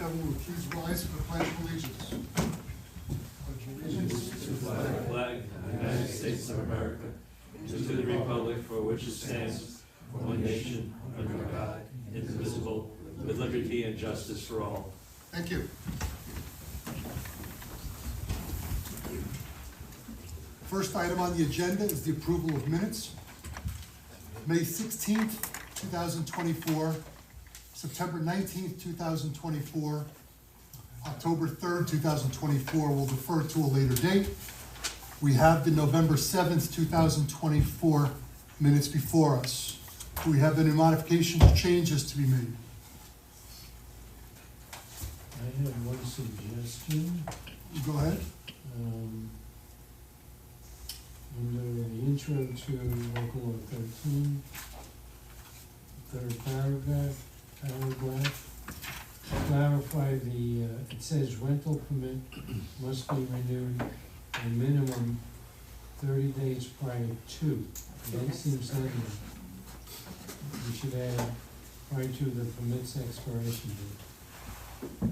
everyone would please rise for the Pledge of Allegiance. Pledge of Allegiance To the flag of the United States of America, and to the republic for which it stands, one nation, under God, indivisible, with liberty and justice for all. Thank you. First item on the agenda is the approval of minutes. May 16th, 2024, September 19th, 2024, October 3rd, 2024, we'll defer to a later date. We have the November 7th, 2024 minutes before us. Do we have any modifications or changes to be made? I have one suggestion. Go ahead. Under the intro to local law 13, third paragraph, clarify it says rental permit must be renewed a minimum 30 days prior to. That seems like we should add prior to the permit's expiration date.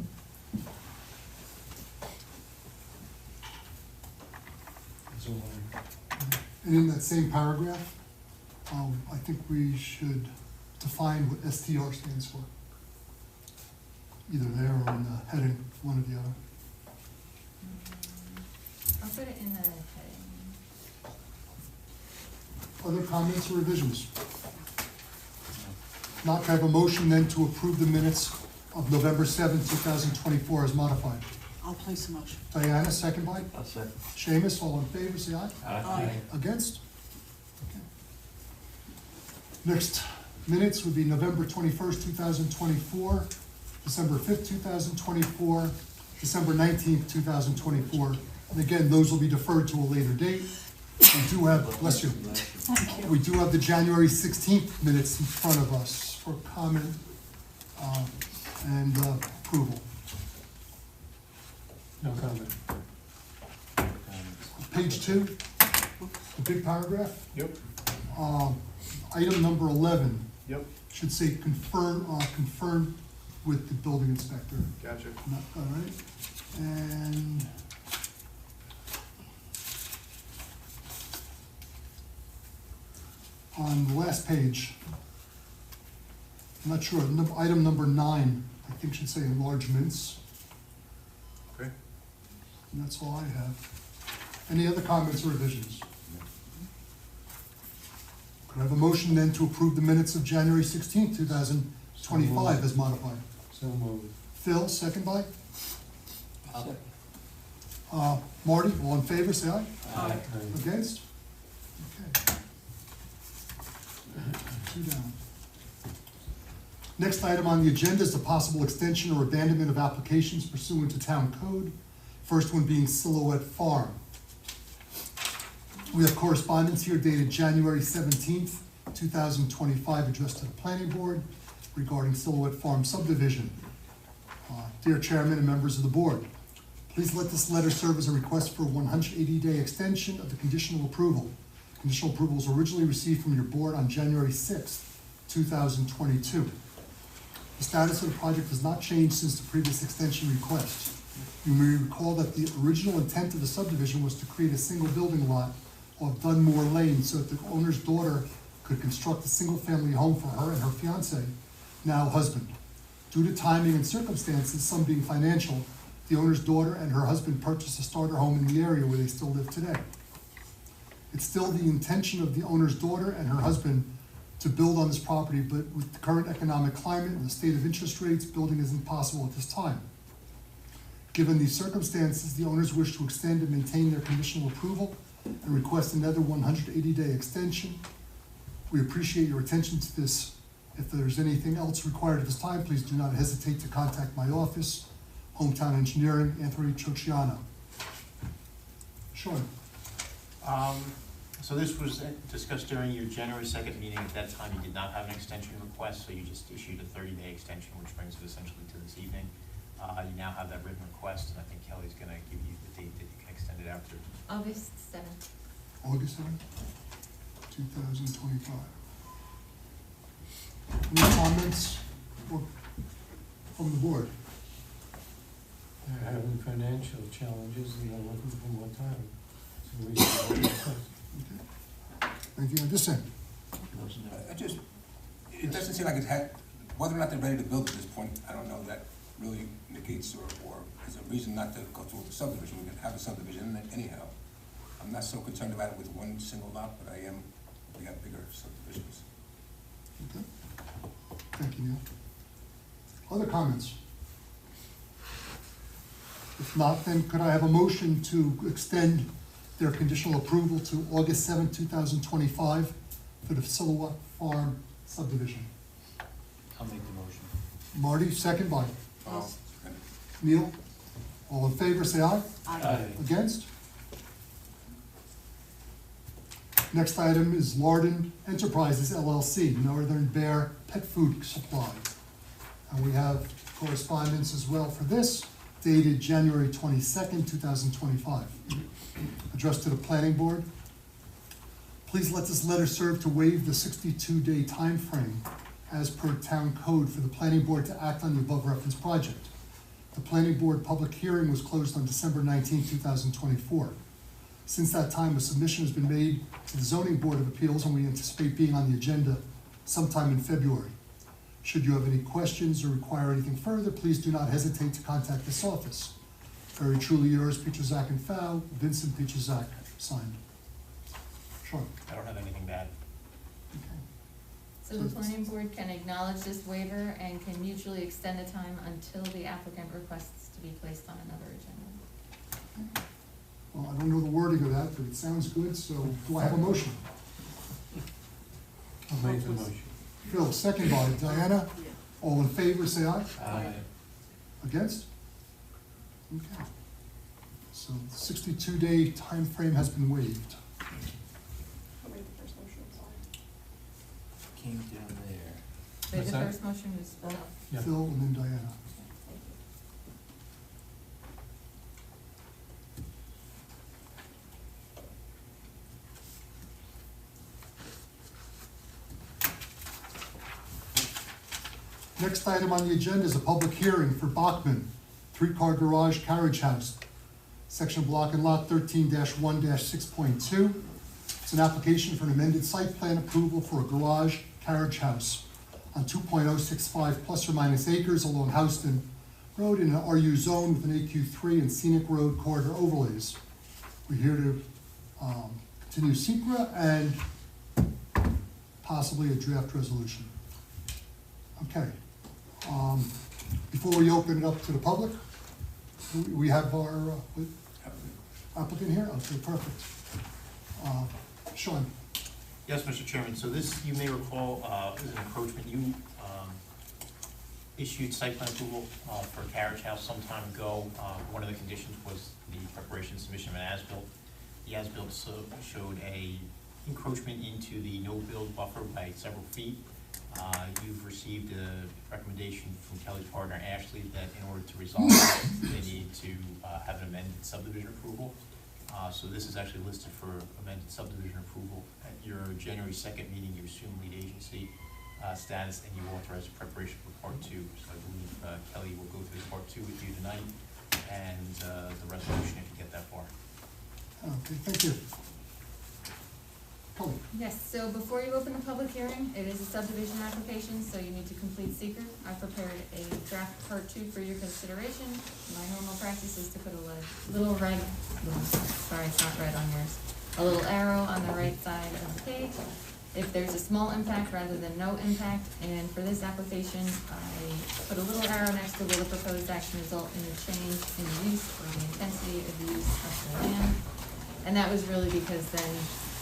That's all I. And in that same paragraph, I think we should define what STR stands for. Either there or in the heading, one or the other. I'll put it in the heading. Other comments or revisions? Not to have a motion then to approve the minutes of November 7th, 2024 as modified. I'll place a motion. Diana, second by? I'll second. Seamus, all in favor, say aye. Aye. Against? Okay. Next minutes would be November 21st, 2024, December 5th, 2024, December 19th, 2024. And again, those will be deferred to a later date. We do have, bless you, we do have the January 16th minutes in front of us for comment and approval. No comment. Page 2, the big paragraph. Yep. Item number 11 Yep. should say confirmed with the building inspector. Gotcha. All right. And on the last page, I'm not sure, item number 9, I think should say enlargements. Okay. And that's all I have. Any other comments or revisions? Could I have a motion then to approve the minutes of January 16th, 2025 as modified? So moved. Phil, second by? Marty, all in favor, say aye. Aye. Against? Okay. 2 down. Next item on the agenda is the possible extension or abandonment of applications pursuant to town code. First one being Silhouette Farm. We have correspondence here dated January 17th, 2025, addressed to the planning board regarding Silhouette Farm subdivision. Dear Chairman and members of the board, please let this letter serve as a request for a 180-day extension of the conditional approval. Conditional approval was originally received from your board on January 6th, 2022. The status of the project has not changed since the previous extension request. You may recall that the original intent of the subdivision was to create a single building lot off Dunmore Lane so that the owner's daughter could construct a single-family home for her and her fiance, now husband. Due to timing and circumstances, some being financial, the owner's daughter and her husband purchased a starter home in the area where they still live today. It's still the intention of the owner's daughter and her husband to build on this property, but with the current economic climate and the state of interest rates, building is impossible at this time. Given these circumstances, the owners wish to extend and maintain their conditional approval and request another 180-day extension. We appreciate your attention to this. If there's anything else required at this time, please do not hesitate to contact my office, Hometown Engineering, Anthony Ciociano. Sean. So this was discussed during your January 2nd meeting. At that time, you did not have an extension request, so you just issued a 30-day extension, which brings it essentially to this evening. You now have that written request, and I think Kelly's going to give you the date that you can extend it out to. August 7th. August 7th, 2025. Any comments from the board? they're having financial challenges and they're looking for more time. So we should request. Anything on this end? It doesn't seem like it had, whether or not they're ready to build at this point, I don't know that really negates or is a reason not to go through with the subdivision. We can have a subdivision anyhow. I'm not so concerned about it with one single lot, but I am, we have bigger subdivisions. Okay. Thank you, Neil. Other comments? If not, then could I have a motion to extend their conditional approval to August 7, 2025 for the Silhouette Farm subdivision? I'll make the motion. Marty, second by Yes. Neil. All in favor, say aye. Aye. Against? Next item is Larden Enterprises LLC, Northern Bear Pet Food Supply. And we have correspondence as well for this, dated January 22nd, 2025. Addressed to the planning board. Please let this letter serve to waive the 62-day time frame as per town code for the planning board to act on the above referenced project. The planning board public hearing was closed on December 19, 2024. Since that time, a submission has been made to the Zoning Board of Appeals, and we anticipate being on the agenda sometime in February. Should you have any questions or require anything further, please do not hesitate to contact this office. Very truly yours, Petrozak and Fowl, Vincent Petrozak, signed. Sean? I don't have anything bad. Okay. So the planning board can acknowledge this waiver and can mutually extend the time until the applicant requests to be placed on another agenda. Well, I don't know the wording of that, but it sounds good, so do I have a motion? I'll make the motion. Phil, second by Diana. All in favor, say aye. Aye. Against? Okay. So the 62-day time frame has been waived. I'll make the first motion, I'm sorry. Came down there. So What's the that? first motion was Phil. Yeah. Phil and then Diana. Next item on the agenda is a public hearing for Bachman, three-car garage carriage house, section block and lot 13-1-6.2. It's an application for an amended site plan approval for a garage carriage house on 2.065 plus or minus acres along Houston Road in an RU zone with an AQ3 and scenic road corridor overlays. We're here to continue secra and possibly a draft resolution. Okay. Before we open it up to the public, we have our applicant here? Okay, perfect. Sean? Yes, Mr. Chairman, so this, you may recall, is an encroachment. You issued site plan approval for a carriage house some time ago. One of the conditions was the preparation submission of an as-built. The as-built showed a encroachment into the no-build buffer by several feet. You've received a recommendation from Kelly's partner Ashley that in order to resolve it, they need to have an amended subdivision approval. So this is actually listed for amended subdivision approval. At your January 2nd meeting, you assumed lead agency status and you authorized preparation for part 2. So I believe Kelly will go through part 2 with you tonight and the resolution if you get that far. Okay, thank you. Kelly? Yes, so before you open the public hearing, it is a subdivision application, so you need to complete seeker. I prepared a draft part 2 for your consideration. My normal practice is to put a little red, sorry, it's not red on yours, a little arrow on the right side of the page if there's a small impact rather than no impact. And for this application, I put a little arrow next to will the proposed action result in a change in the use or the intensity of the use of the land. And that was really because then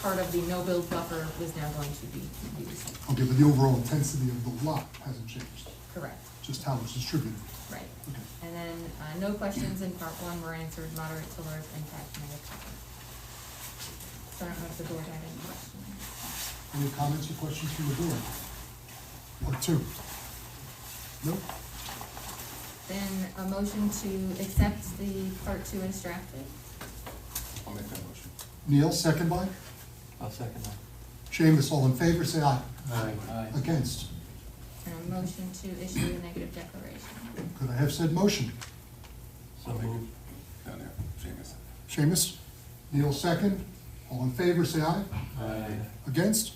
part of the no-build buffer was now going to be used. Okay, but the overall intensity of the lot hasn't changed, Correct, just how it's distributed. right. Okay. And then, no questions in part 1 were answered, moderate to large impact, no comment. So I don't know if the board had any questions. Any comments or questions from the board? Or 2? Nope. Then a motion to accept the part 2 as drafted. I'll make that motion. Neil, second by? I'll second that. Seamus, all in favor, say aye. Aye. Aye. Against? And a motion to issue a negative declaration. Could I have said motion? So moved. Down there, Seamus. Seamus? Neil, second. All in favor, say aye. Aye. Against?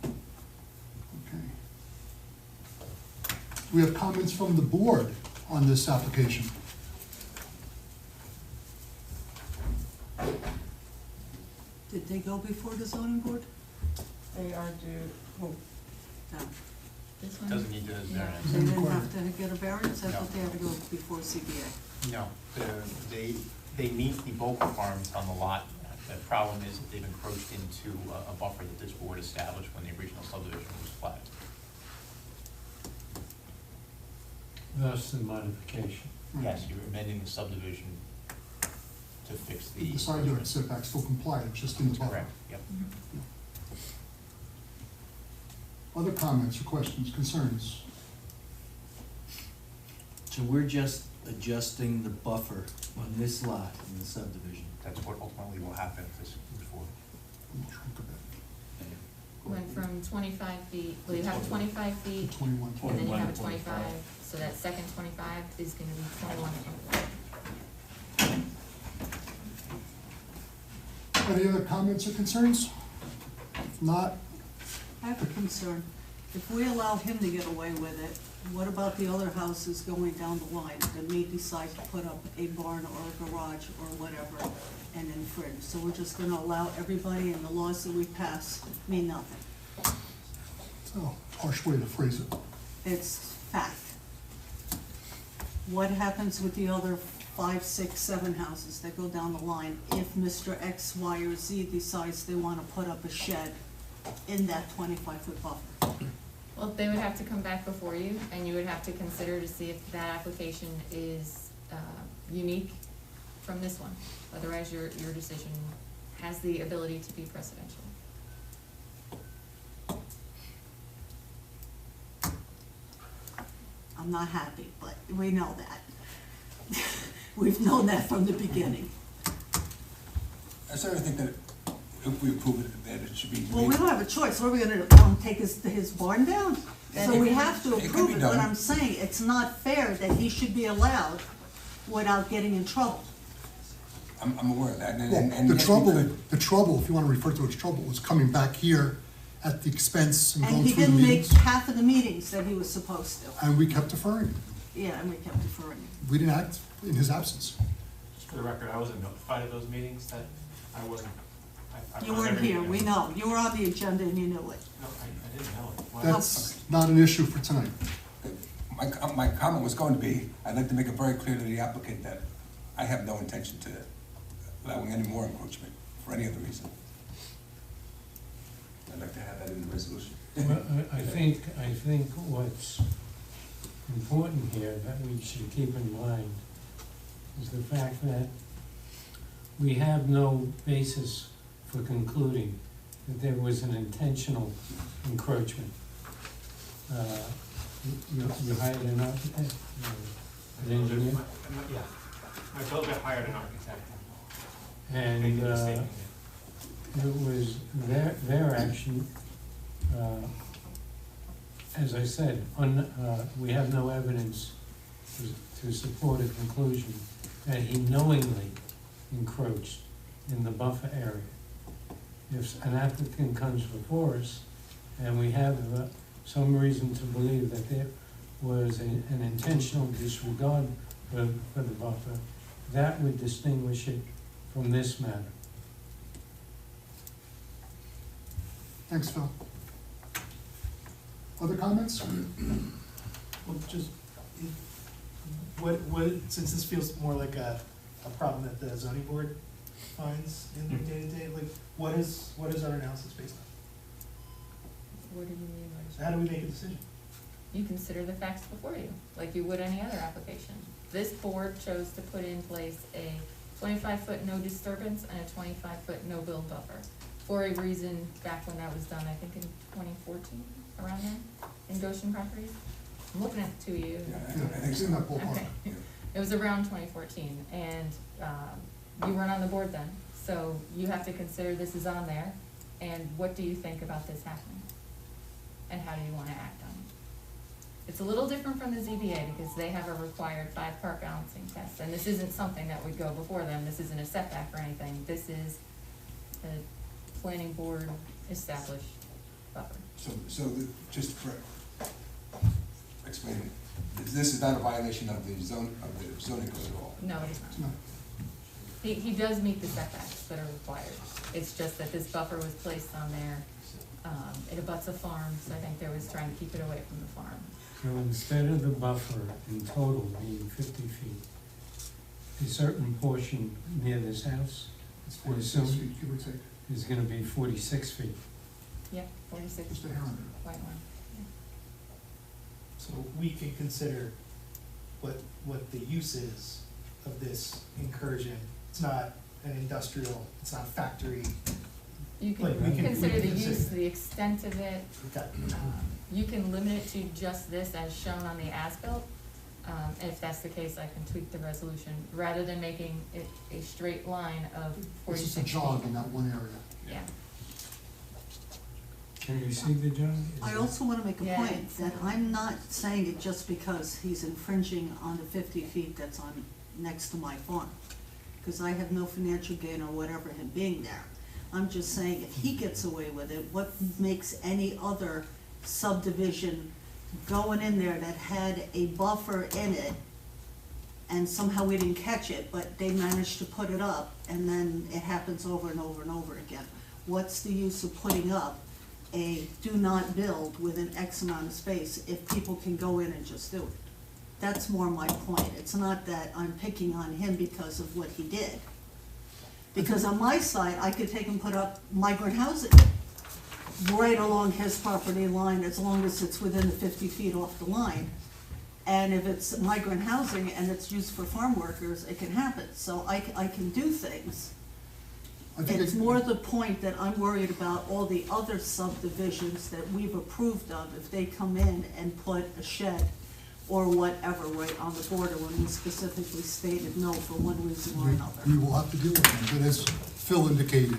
Okay. We have comments from the board on this application. Did they go before the zoning board? They are due, oh, No, This one? Doesn't need to, variance. they didn't have to get a variance, I thought they had to go before CBA. No, they meet the bulk requirements on the lot. The problem is that they've encroached into a buffer that this board established when the original subdivision was flagged. Thus the modification. Yes, you're amending the subdivision to fix the. The side yard setbacks still comply, it's just in the buffer. Correct, yep. Other comments or questions, concerns? So we're just adjusting the buffer on this lot in the subdivision. That's what ultimately will happen if this moves forward. Went from 25 feet, well, you have 25 feet, 21. and then you have a 21, 25, so that second 25 is gonna be 21, 25. Any other comments or concerns? If not, I have a concern. If we allow him to get away with it, what about the other houses going down the line that may decide to put up a barn or a garage or whatever and infringe? So we're just gonna allow everybody, and the laws that we pass mean nothing. it's a harsh way to phrase it. It's fact. What happens with the other 5, 6, 7 houses that go down the line if Mr. X, Y, or Z decides they wanna put up a shed in that 25-foot buffer? Well, they would have to come back before you, and you would have to consider to see if that application is unique from this one. Otherwise, your decision has the ability to be precedential. I'm not happy, but we know that. We've known that from the beginning. I certainly think that if we approve it, that it should be. Well, we don't have a choice. What are we gonna do, take his barn down? So we have to It could approve be it, but done. I'm saying it's not fair that he should be allowed without getting in trouble. I'm aware of that, and Well, and the yes, we trouble, could. the trouble, if you want to refer to it as trouble, was coming back here at the expense and And going he through the didn't make meetings. half of the meetings that he was supposed to. And we kept deferring. Yeah, and we kept deferring. We didn't act in his absence. Just for the record, I wasn't notified of those meetings, that I wasn't, I You found weren't everything here, out. we know. You were on the agenda and you knew it. No, I didn't know it. Why- That's not an issue for tonight. My comment was going to be, I'd like to make it very clear to the applicant that I have no intention to allowing any more encroachment for any other reason. I'd like to have that in the resolution. Well, I think what's important here that we should keep in mind is the fact that we have no basis for concluding that there was an intentional encroachment. You hired an architect, an engineer, Yeah, my builder hired an architect. and Making a statement. it was their action, as I said, we have no evidence to support a conclusion that he knowingly encroached in the buffer area. If an applicant comes before us and we have some reason to believe that there was an intentional disregard for the buffer, that would distinguish it from this matter. Thanks, Phil. Other comments? Well, just, since this feels more like a problem that the zoning board finds in their day-to-day, like, what is our analysis based on? What do you mean by? So how do we make a decision? You consider the facts before you, like you would any other application. This board chose to put in place a 25-foot no disturbance and a 25-foot no build buffer for a reason back when that was done, I think in 2014, around then, in Goshen properties. I'm looking at the two of you. Yeah, I Yeah, think it's in so. that ballpark. Okay. It was around 2014, and you weren't on the board then, so you have to consider this is on there, and what do you think about this happening? and how do you wanna act on it. It's a little different from the ZBA because they have a required 5 part balancing test, and this isn't something that would go before them, this isn't a setback or anything, this is a planning board established buffer. Just for explaining, this is not a violation of the zoning code at all? No, it's No. not. He does meet the setbacks that are required, it's just that this buffer was placed on there, it abuts a farm, so I think they was trying to keep it away from the farm. So instead of the buffer in total being 50 feet, a certain portion near this house It's 46 feet, give or take. is gonna be 46 feet. Yeah, 46. Just a hair under. White line. So we can consider what the use is of this incursion. It's not an industrial, it's not a factory. You Like, we can can- consider we the can use, consider- the extent of it. Okay. You can limit it to just this as shown on the as-built. And if that's the case, I can tweak the resolution, rather than making it a straight line of It's 46 just a jog in that one area. Yeah, Can you see the John? I also wanna make a Yeah, point it's- that I'm not saying it just because he's infringing on the 50 feet that's on, next to my farm. Cause I have no financial gain or whatever him being there. I'm just saying if he gets away with it, what makes any other subdivision going in there that had a buffer in it, and somehow we didn't catch it, but they managed to put it up, and then it happens over and over and over again. What's the use of putting up a do not build within X amount of space if people can go in and just do it? That's more my point. It's not that I'm picking on him because of what he did. Because on my side, I could take and put up migrant housing right along his property line, as long as it's within the 50 feet off the line. And if it's migrant housing and it's used for farm workers, it can happen. So I can do things. I think It's more the point that I'm worried about all the other subdivisions that we've approved of, if they come in and put a shed or whatever right on the border when we specifically stated no for one reason or another. We will have to deal with them, but as Phil indicated,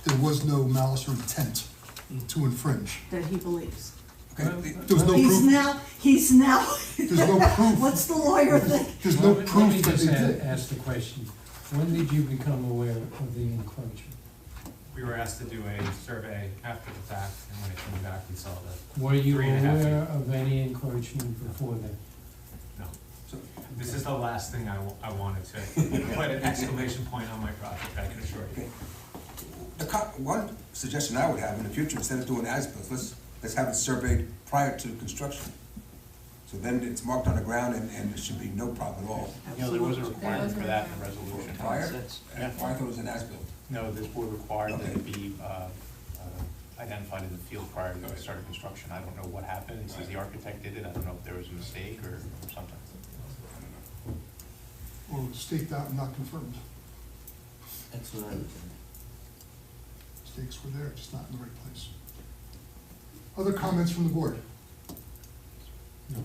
there was no malice or intent to infringe. That he believes. Okay, There was no He's now, There's no proof. what's the lawyer think? There's no Let me proof that just they did. ask the question, when did you become aware of the encroachment? We were asked to do a survey after the fact, and when it came back, we saw that, Were you 3.5 aware of any encroachment before that? no. so, This is the last thing I wanted to put an exclamation point on my project, I can assure you. okay. One suggestion I would have in the future, instead of doing as-built, let's have it surveyed prior to construction. So then it's marked on the ground and there should be no problem at all. You know, there was a Absolutely. requirement for that in the resolution. Prior? Yeah. I thought it was an as-built. No, this board required that Okay. it be identified in the field prior to the start of construction. I don't know what happened. He says the architect did it. I don't know if there was a mistake or something. Or staked out and not confirmed. That's what I would think. Stakes were there, just not in the right place. Other comments from the board? No.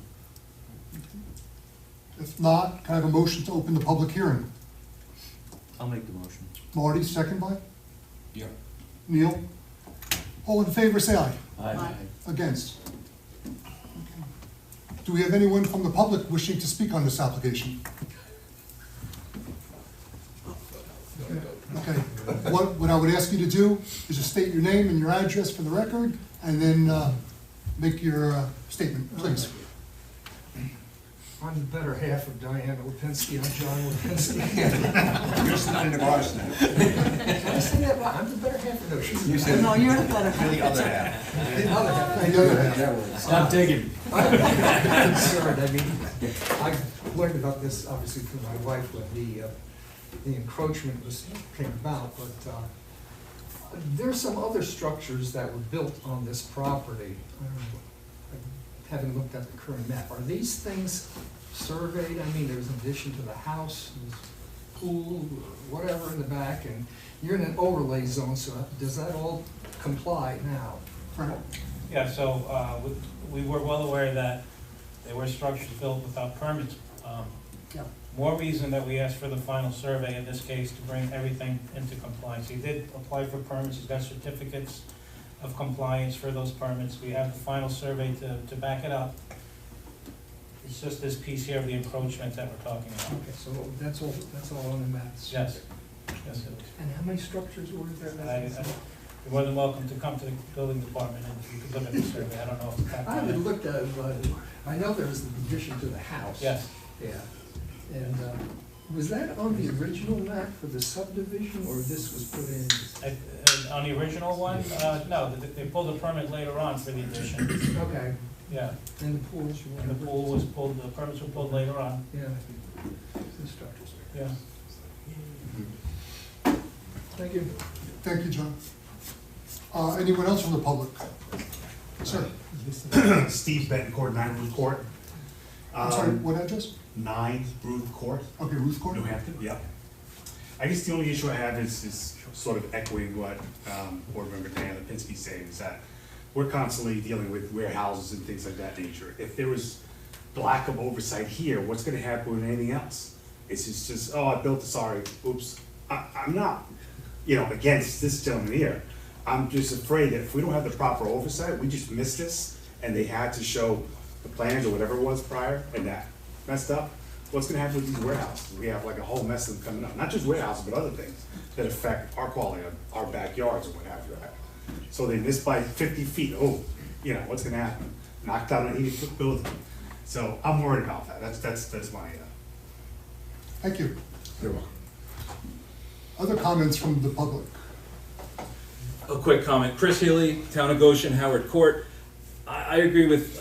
If not, can I have a motion to open the public hearing? I'll make the motion. Marty, second by? Yeah. Neil? All in favor, say aye. Aye. Against? Do we have anyone from the public wishing to speak on this application? Okay, what I would ask you to do is just state your name and your address for the record, and then make your statement, please. I'm the better half of Diana Lipinski. I'm John Lipinski. You're sitting in the garage now. Did I say that right? I'm the better half of no, she's You the said. No, you're the better You're the half. other half. other half. The other half. Stop digging. I'm concerned. I mean, I learned about this obviously from my wife when the encroachment came about, but there's some other structures that were built on this property. I don't know, I haven't looked at the current map. Are these things surveyed? I mean, there's an addition to the house, there's a pool, or whatever in the back, and you're in an overlay zone, so does that all comply now? Frank? Yeah, so we were well aware that there were structures built without permits. Yeah. More reason that we asked for the final survey in this case to bring everything into compliance. He did apply for permits, he's got certificates. of compliance for those permits. We have the final survey to back it up. It's just this piece here of the encroachment that we're talking about. Okay, so that's all on the maps? Yes, yes, it is. And how many structures were there? You're more than welcome to come to the building department and you can look at the survey. I don't know if it's that. I haven't looked at it, but I know there was the addition to the house. Yes. Yeah. And was that on the original map for the subdivision, or this was put in? On the original one, no, they pulled the permit later on for the addition. Okay. Yeah, And the pools? and the pool was pulled, the permits were pulled later on. Yeah. The structures. Yeah. Thank you. Thank you, John. Anyone else from the public? Sir, Steve Betancourt, 9 Ruth Court. I'm sorry, what address? 9 Ruth Court, Okay, Ruth Court? New Hampton, yep. I guess the only issue I have is sort of echoing what Board Member Diana Lipinski's saying, is that we're constantly dealing with warehouses and things like that nature. If there was lack of oversight here, what's gonna happen with anything else? It's just, oh, I built this, sorry, oops. I'm not, against this gentleman here. I'm just afraid that if we don't have the proper oversight, we just missed this, and they had to show the plans or whatever it was prior, and that messed up. What's gonna happen with these warehouses? We have like a whole mess of them coming up, not just warehouses, but other things that affect our quality of our backyards or what have you. So they missed by 50 feet, what's gonna happen? Knocked down an 80-foot building. So I'm worried about that, that's my, Thank you. You're welcome. Other comments from the public? A quick comment. Chris Healy, Town of Goshen, Howard Court. I agree with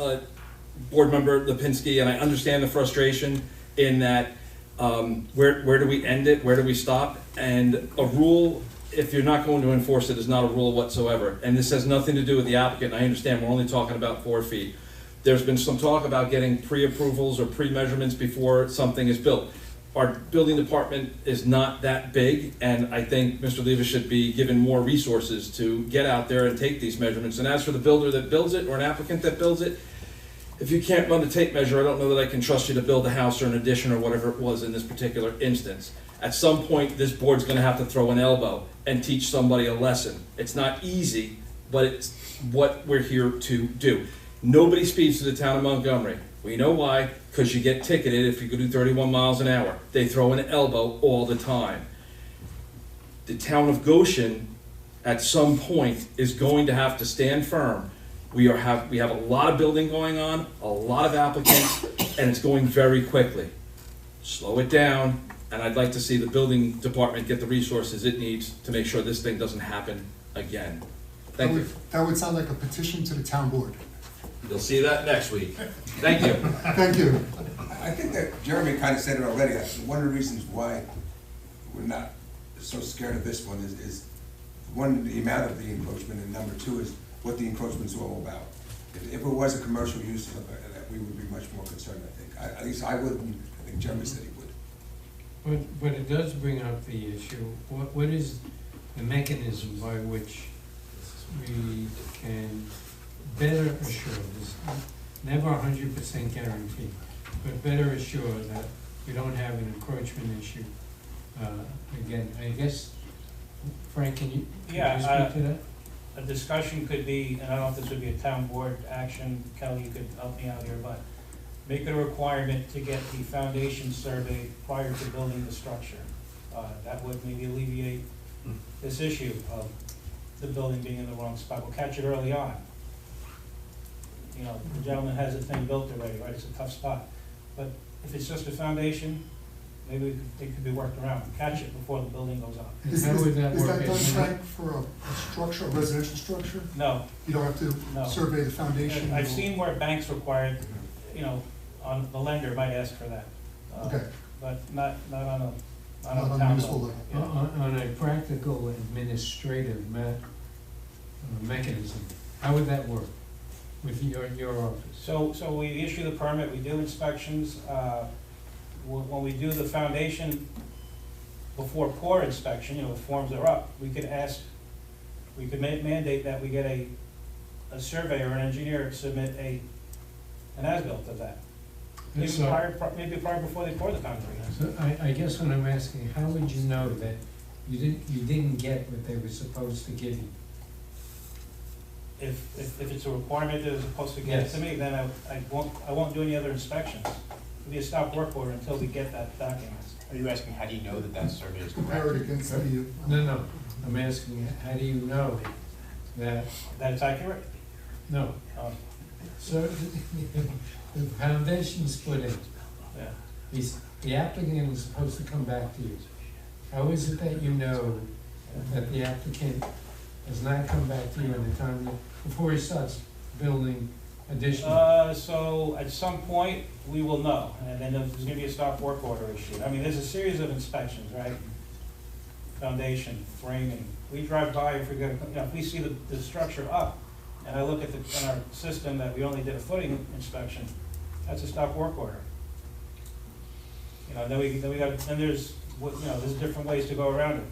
Board Member Lipinski, and I understand the frustration in that where do we end it? Where do we stop? And a rule, if you're not going to enforce it, is not a rule whatsoever. And this has nothing to do with the applicant. I understand we're only talking about 4 feet. There's been some talk about getting pre-approvals or pre-measurements before something is built. Our building department is not that big, and I think Mr. Leva should be given more resources to get out there and take these measurements. And as for the builder that builds it, or an applicant that builds it, if you can't run the tape measure, I don't know that I can trust you to build a house or an addition or whatever it was in this particular instance. At some point, this board's gonna have to throw an elbow and teach somebody a lesson. It's not easy, but it's what we're here to do. Nobody speeds to the town of Montgomery. We know why, because you get ticketed if you go do 31 miles an hour. They throw an elbow all the time. The town of Goshen, at some point, is going to have to stand firm. We have a lot of building going on, a lot of applicants, and it's going very quickly. Slow it down, and I'd like to see the building department get the resources it needs to make sure this thing doesn't happen again. Thank you. That would sound like a petition to the town board. You'll see that next week. Thank you. Thank you. I think that Jeremy kind of said it already. One of the reasons why we're not so scared of this one is one, the amount of the encroachment, and number two is what the encroachment's all about. If it was a commercial use, that we would be much more concerned, I think. At least I wouldn't. I think Jeremy said he would. But it does bring up the issue, what is the mechanism by which we can better assure, this never 100% guarantee, but better assure that we don't have an encroachment issue again. I guess, Frank, can you speak to that? A discussion could be, and I don't know if this would be a town board action, Kelly, you could help me out here, but make it a requirement to get the foundation survey prior to building the structure. That would maybe alleviate this issue of the building being in the wrong spot. We'll catch it early on. The gentleman has the thing built already, right? It's a tough spot. But if it's just a foundation, maybe it could be worked around. Catch it before the building goes up. Is How would that work? that done, Frank, for a structure, a residential structure? No. You don't have to No. survey the foundation? I've seen where banks required, on the lender might ask for that. Okay. But not on a Not on town municipal level. level. Yeah. On a practical administrative mechanism, how would that work with your office? So we issue the permit, we do inspections. When we do the foundation before pour inspection, the forms are up, we could mandate that we get a surveyor or an engineer to submit an as-built of that. Maybe prior before they pour the concrete. So I guess what I'm asking, how would you know that you didn't get what they were supposed to give you? if it's a requirement that they're supposed to get it to me, then I won't do any other inspections. It'll be a stop work order until we get that document. Are you asking, how do you know that that survey is Compare correct? it against the. No, I'm asking, how do you know that, That it's accurate? no, Oh, so, the foundation's put in, yeah. the applicant is supposed to come back to you. How is it that you know that the applicant has not come back to you in the time, before he starts building additional? So at some point, we will know, and then there's gonna be a stop work order issued. I mean, there's a series of inspections, right? Foundation, framing. We drive by, if we go, if we see the structure up, and I look at in our system that we only did a footing inspection, that's a stop work order. Then there's different ways to go around it.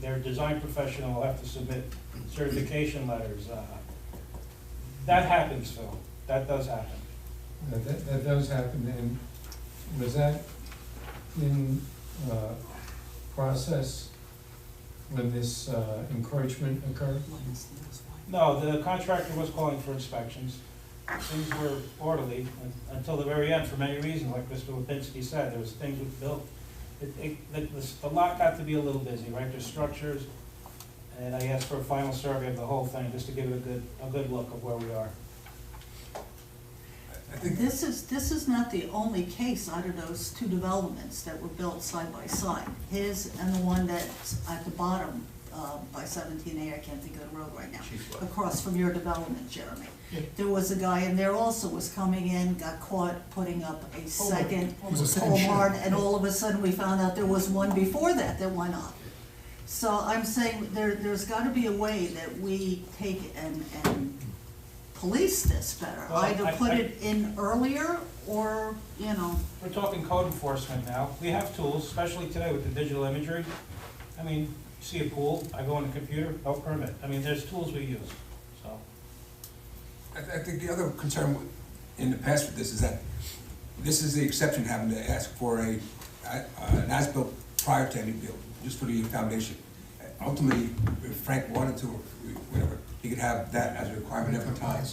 Their design professional will have to submit certification letters. That happens, Phil. That does happen. That does happen, and was that in, process when this, encroachment occurred? No, the contractor was calling for inspections. Things were orderly until the very end, for many reasons, like Mr. Lipinski said, there was things with built. The lot got to be a little busy, right? There's structures, and I asked for a final survey of the whole thing, just to give it a good look of where we are. I think This is not the only case out of those two developments that were built side by side. His and the one that's at the bottom, by 17A, I can't think of the road right now, across from your development, Jeremy. Yeah. There was a guy in there also was coming in, got caught putting up a second It was the same pole shed. barn, and all of a sudden we found out there was one before that went up. So I'm saying there's gotta be a way that we take and police this better. Well, Either put it in earlier or, We're talking code enforcement now. We have tools, especially today with the digital imagery. I mean, you see a pool, I go on the computer, no permit. I mean, there's tools we use, so. I think the other concern in the past with this is that this is the exception, having to ask for an as-built prior to any build, just for the foundation. Ultimately, if Frank wanted to, or whatever, he could have that as a requirement every time.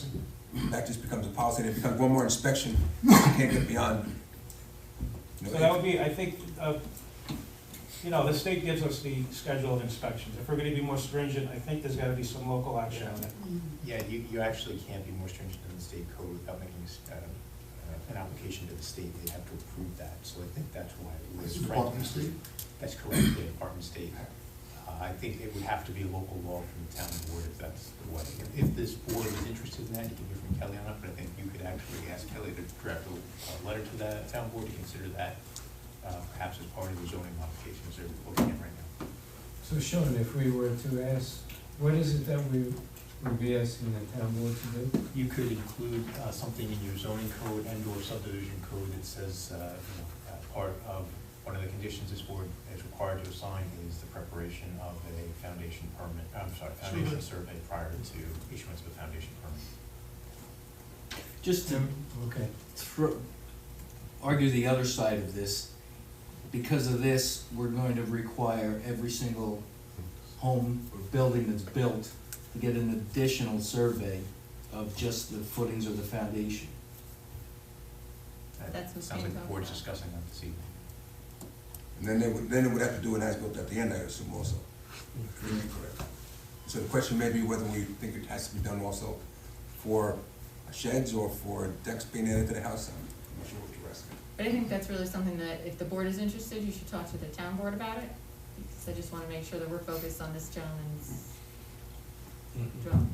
That just becomes a policy, and it becomes one more inspection, you can't get beyond. So that would be, I think, the state gives us the schedule of inspections. If we're gonna be more stringent, I think there's gotta be some local action on it. Yeah, you actually can't be more stringent than the state code without making an application to the state. They have to approve that, so I think that's why it was. Department of State? That's correct, yeah, Department of State. I think it would have to be a local law from the town board if that's the way. If this board is interested in that, you can hear from Kelly on it, but I think you could actually ask Kelly to draft a letter to the town board to consider that perhaps as part of the zoning modifications they're looking at right now. So Sean, if we were to ask, what is it that we would be asking the town board to do? You could include something in your zoning code and or subdivision code that says, part of one of the conditions this board is required to assign is the preparation of a foundation survey prior to issuance of a foundation permit. Just to Okay. argue the other side of this, because of this, we're going to require every single home or building that's built to get an additional survey of just the footings or the foundation. That's what's Sounds like being the board's talked discussing that this evening. And then they would have to do an as-built at the end, I assume, also. Correct. So the question may be whether we think it has to be done also for sheds or for decks being added to the house. I'm not sure what you're asking. But I think that's really something that, if the board is interested, you should talk to the town board about it. Because I just wanna make sure that we're focused on this gentleman's drawing.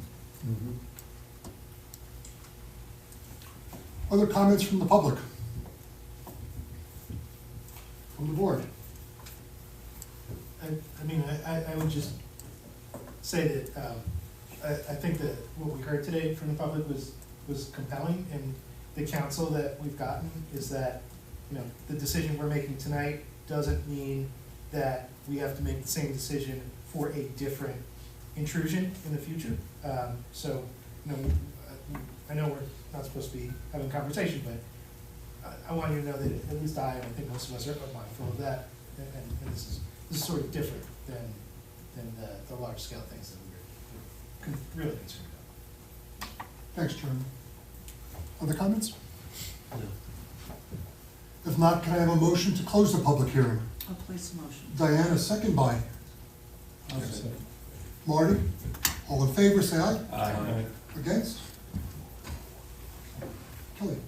Mm-hmm. Other comments from the public? From the board? I would just say that, I think that what we heard today from the public was compelling, and the counsel that we've gotten is that, the decision we're making tonight doesn't mean that we have to make the same decision for a different intrusion in the future. I know we're not supposed to be having a conversation, but I want you to know that at least I think most of us are mindful of that, and this is sort of different than the large scale things that we're really concerned Thanks, Chairman. Other comments? If not, can I have a motion to close the public hearing? I'll place a motion. Diana, second by. Marty? All in favor, say aye. Aye. Against? Kelly?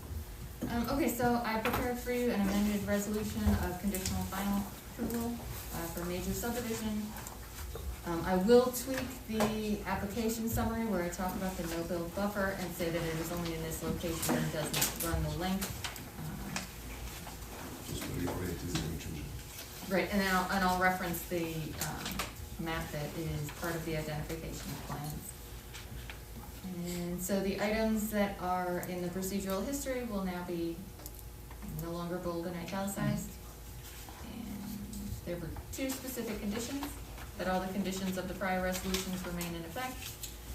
Okay, so I prepared for you an amended resolution of conditional final approval for major subdivision. I will tweak the application summary where I talk about the no-build buffer and say that it is only in this location and doesn't run the length. Right, and then I'll reference the map that is part of the identification plans. And so the items that are in the procedural history will now be no longer bold and italicized. And there were 2 specific conditions, that all the conditions of the prior resolutions remain in effect,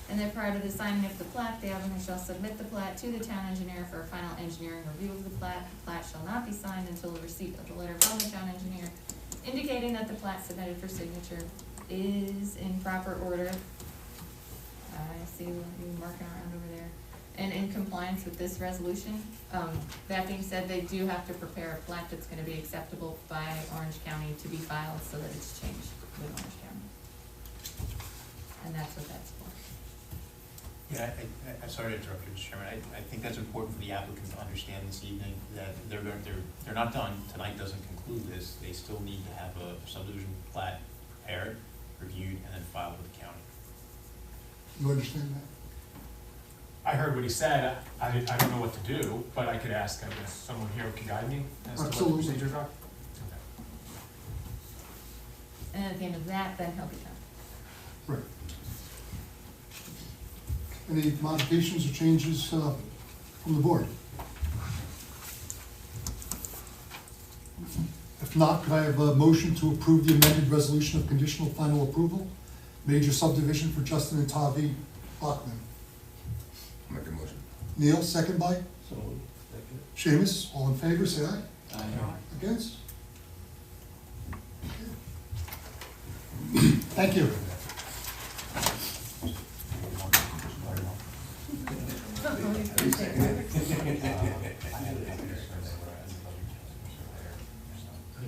and that prior to the signing of the plat, the applicant shall submit the plat to the town engineer for a final engineering review of the plat. The plat shall not be signed until the receipt of the letter from the town engineer indicating that the plat submitted for signature is in proper order. I see you marking around over there. And in compliance with this resolution. That being said, they do have to prepare a plat that's gonna be acceptable by Orange County to be filed so that it's changed with Orange County. And that's what that's for. Yeah, I'm sorry to interrupt you, Mr. Chairman. I think that's important for the applicant to understand this evening, that they're not done. Tonight doesn't conclude this. They still need to have a subdivision plat prepared, reviewed, and then filed with the county. You understand that? I heard what he said. I don't know what to do, but I could ask, I guess, someone here can guide me as to what the Absolutely. procedures are. Okay. And at the end of that, then he'll be done. Right. Any modifications or changes from the board? If not, could I have a motion to approve the amended resolution of conditional final approval, major subdivision for Justin and Tavi Bachman? Make a motion. Neil, second by? Seamus, all in favor, say aye. Aye. Against? Thank you.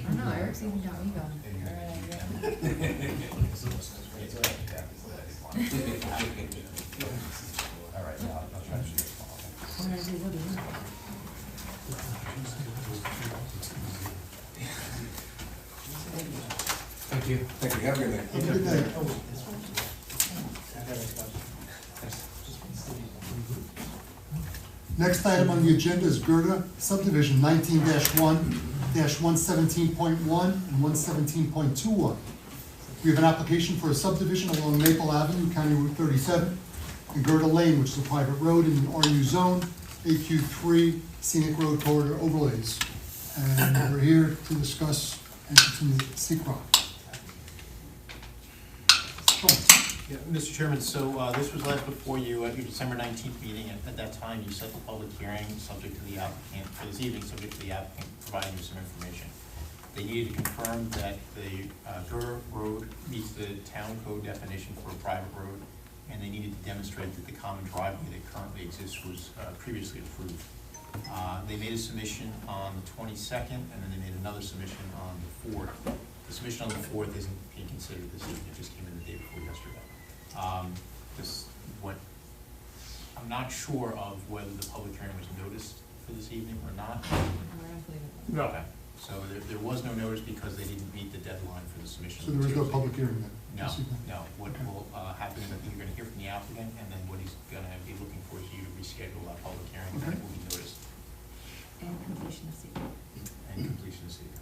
I don't know, Eric's even got me going. What did I do? What did I do? Thank you. Thank you, have a good night. Have a good day. Next item on the agenda is Gerda subdivision 19-1-117.1 and 117.21. We have an application for a subdivision along Maple Avenue, County Route 37, and Gerda Lane, which is a private road in the RU zone, AQ3 scenic road corridor overlays. And we're here to discuss and continue SECR. Yeah, Mr. Chairman, so this was last before you at your December 19th meeting. At that time, you set the public hearing subject to the applicant, for this evening, subject to the applicant providing you some information. They needed to confirm that the Gerda Road meets the town code definition for a private road, and they needed to demonstrate that the common driveway that currently exists was previously approved. They made a submission on the 22nd, and then they made another submission on the 4th. The submission on the 4th isn't being considered this evening, it just came in the day before yesterday. I'm not sure of whether the public hearing was noticed for this evening or not. No. Okay. So there was no notice because they didn't meet the deadline for the submission. So there is no public hearing then? No, this evening? no. What will happen is I think you're gonna hear from the applicant, and then what he's gonna be looking for is you to reschedule that public hearing, and it will be noticed, And completion of secret. and completion of secret.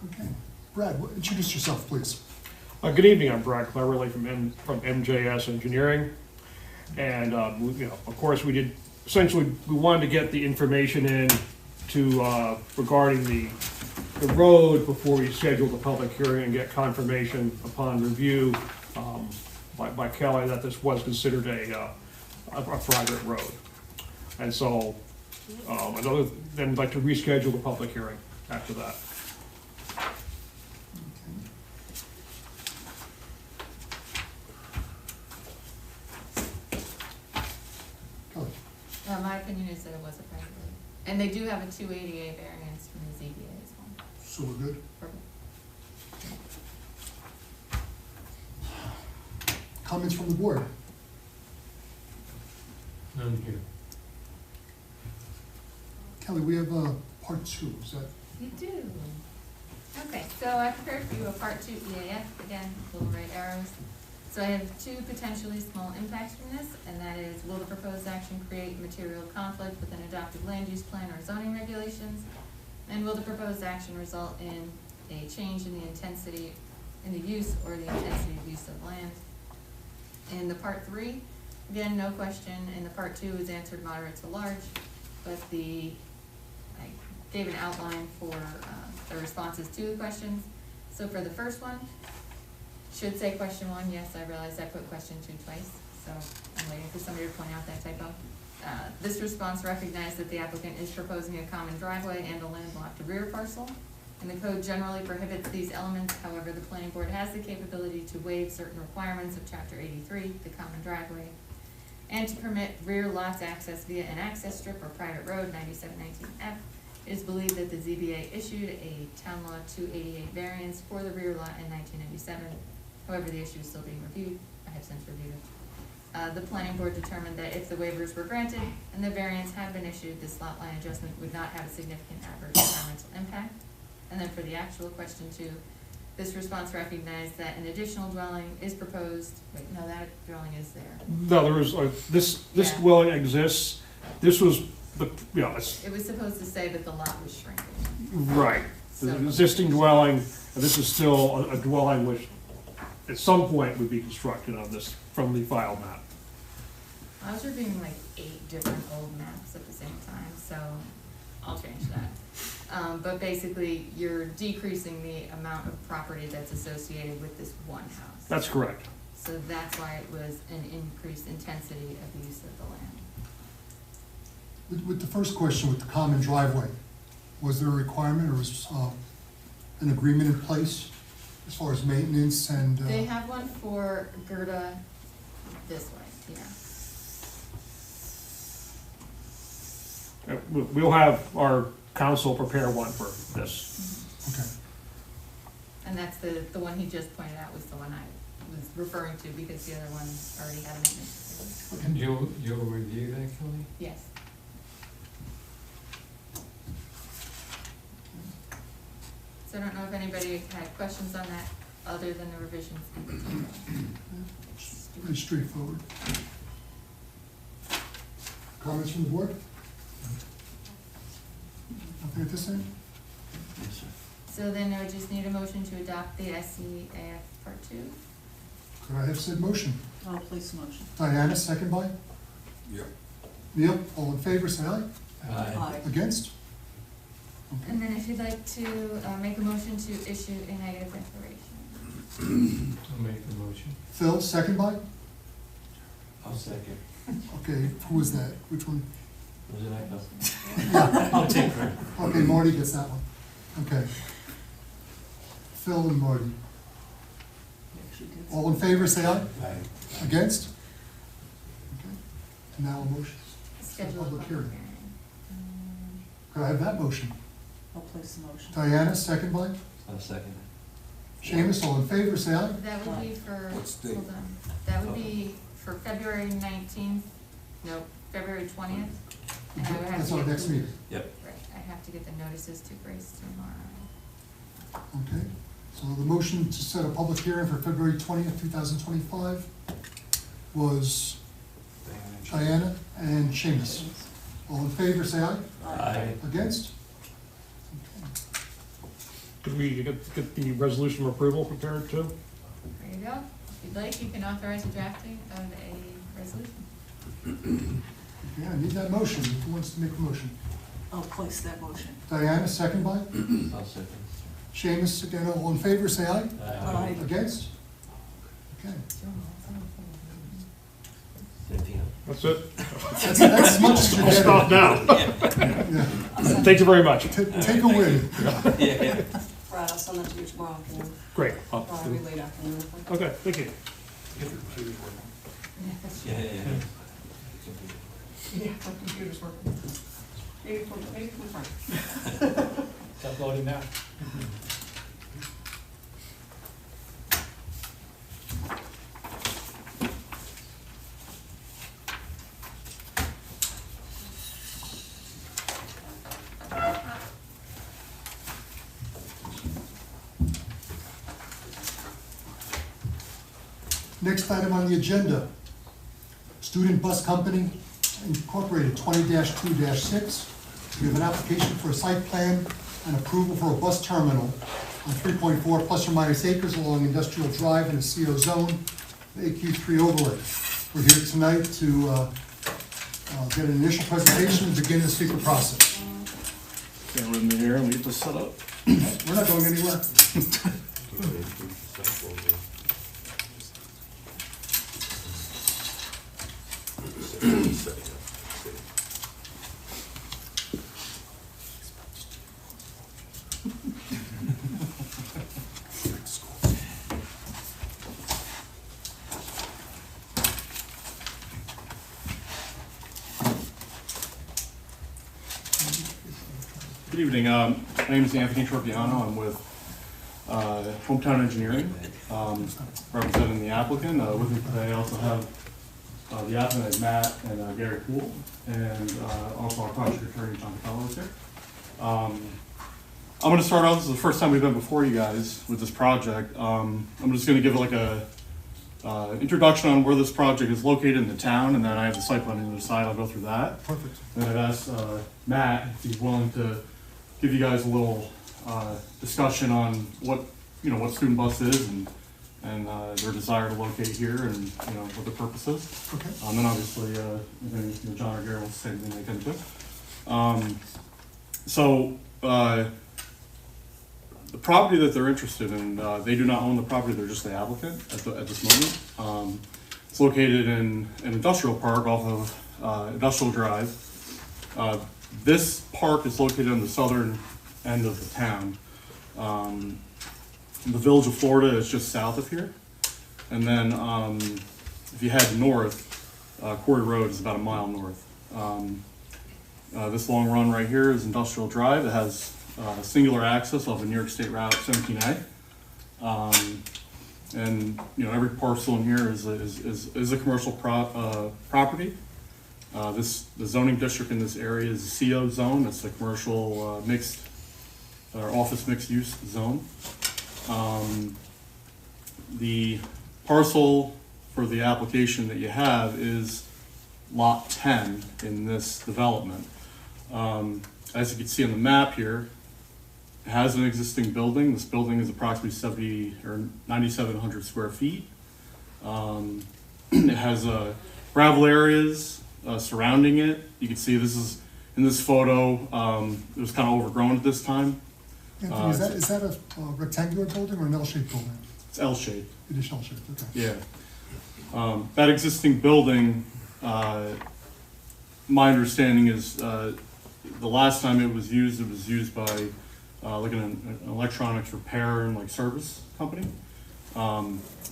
Okay. Brad, introduce yourself, please. Good evening, I'm Brad Cleverly from MJS Engineering. And, of course, we wanted to get the information in to, regarding the road before we scheduled the public hearing and get confirmation upon review by Kelly that this was considered a private road. And so, I'd like to reschedule the public hearing after that. My opinion is that it was a private road. And they do have a 280A variance from the ZBA as well. So we're good? Perfect. Comments from the board? None here. Kelly, we have part two, is that? You do. Okay, so I prepared for you a part 2 EAF, again, little red arrows. So I have 2 potentially small impacts from this, and that is, will the proposed action create material conflict with an adopted land use plan or zoning regulations? And will the proposed action result in a change in the intensity, in the use or the intensity of use of land? In the part 3, again, no question, and the part 2 is answered moderate to large, but I gave an outline for the responses to the questions. So for the first one, should say question 1, yes, I realize I put question 2 twice, so I'm waiting for somebody to point out that typo. This response recognized that the applicant is proposing a common driveway and a landlocked rear parcel, and the code generally prohibits these elements. However, the planning board has the capability to waive certain requirements of chapter 83, the common driveway, and to permit rear lots access via an access strip or private road, 9719F. It is believed that the ZBA issued a town law 288 variance for the rear lot in 1997. However, the issue is still being reviewed. I have since reviewed it. The planning board determined that if the waivers were granted and the variance had been issued, this lot line adjustment would not have a significant adverse environmental impact. And then for the actual question 2, this response recognized that an additional dwelling is proposed. Wait, no, that dwelling is there. No, there was, this Yeah. dwelling exists, this was, the yeah, it's, It was supposed to say that the lot was shrinking. right. The existing dwelling, and this is still a dwelling which at some point would be constructed on this from the file map. I was reviewing like 8 different old maps at the same time, so I'll change that. But basically, you're decreasing the amount of property that's associated with this one house. That's correct. So that's why it was an increased intensity of the use of the land. With the first question, with the common driveway, was there a requirement or was an agreement in place as far as maintenance and? They have one for Gerda this way, yeah. We'll have our council prepare one for this. Okay. And that's the one he just pointed out was the one I was referring to because the other one already had a maintenance agreement. And you'll review that, Kelly? Yes. So I don't know if anybody had questions on that, other than the revisions. Pretty straightforward. Comments from the board? Nothing at this end? So then I would just need a motion to adopt the SCAF Part 2. Could I have said motion? I'll place a motion. Diana, second by? Yeah. Neil, all in favor, say aye. Aye. Against? And then if you'd like to make a motion to issue a negative declaration. I'll make the motion. Phil, second by? I'll second. Okay, who was that? Which one? Was it Echo? Yeah. I'll take credit. Okay, Marty gets that one. Okay. Phil and Marty. All in favor, say aye. Aye. Against? Okay. And now a motion. Schedule a public hearing. Could I have that motion? I'll place the motion. Diana, second by? I'll second Seamus, all in favor, say aye. That would be for, What's the date? hold on, that would be for February 19th, no, February 20th. And I would have That's to our get next the- meeting. Yep. Right, I have to get the notices to Grace tomorrow. Okay, so the motion to set a public hearing for February 20th, 2025 was Diana and Seamus. All in favor, say aye. Aye. Against? Could we get the resolution of approval prepared too? There you go. If you'd like, you can authorize the drafting of a resolution. Okay, I need that motion. Who wants to make a motion? I'll place that motion. Diana, second by? I'll second. Seamus, again, all in favor, say aye. Aye. Against? Okay. Anything else? That's it. That's as much as you're I'll stop getting. now. Yeah. Thank you very much. Take a win. Yeah. Brad, I'll send that to you tomorrow afternoon, Great. or maybe late afternoon. Okay, thank you. Yeah. Yeah, my computer's working. Maybe we're fine. It's uploading now. Next item on the agenda, Student Bus Company Incorporated 20-2-6. We have an application for a site plan and approval for a bus terminal on 3.4 plus or minus acres along Industrial Drive in a CO zone, the AQ3 overlay. We're here tonight to get an initial presentation and begin the speaker process. Okay, we're in here, and we get this set up. We're not going anywhere. Good evening. My name is Anthony Torpiano. I'm with Hometown Engineering, representing the applicant. With me today, I also have the applicant, Matt and Gary Poole, and also our project attorney, John Fellow, is here. I'm going to start off. This is the first time we've been before you guys with this project. I'm just going to give like a introduction on where this project is located in the town, and then I have the site plan on the other side. I'll go through that. Perfect. And I've asked Matt if he's willing to give you guys a little discussion on what student bus is and their desire to locate here and what the purpose is. Okay. And then obviously if John or Gary wants to say anything they can too. The property that they're interested in, they do not own the property. They're just the applicant at this moment. It's located in an industrial park off of Industrial Drive. This park is located on the southern end of the town. The village of Florida is just south of here. And then if you head north, Quarry Road is about a mile north. This long run right here is Industrial Drive. It has singular access off of New York State Route 17A. And every parcel in here is a commercial property. The zoning district in this area is a CO zone. It's a commercial mixed or office mixed use zone. The parcel for the application that you have is lot 10 in this development. As you can see on the map here, it has an existing building. This building is approximately 9,700 square feet. It has gravel areas surrounding it. You can see this is in this photo. It was kind of overgrown at this time. Anthony, is that a rectangular building or an L-shaped building? It's L-shaped. It is L-shaped, okay. Yeah. That existing building, my understanding is the last time it was used by like an electronics repair and service company.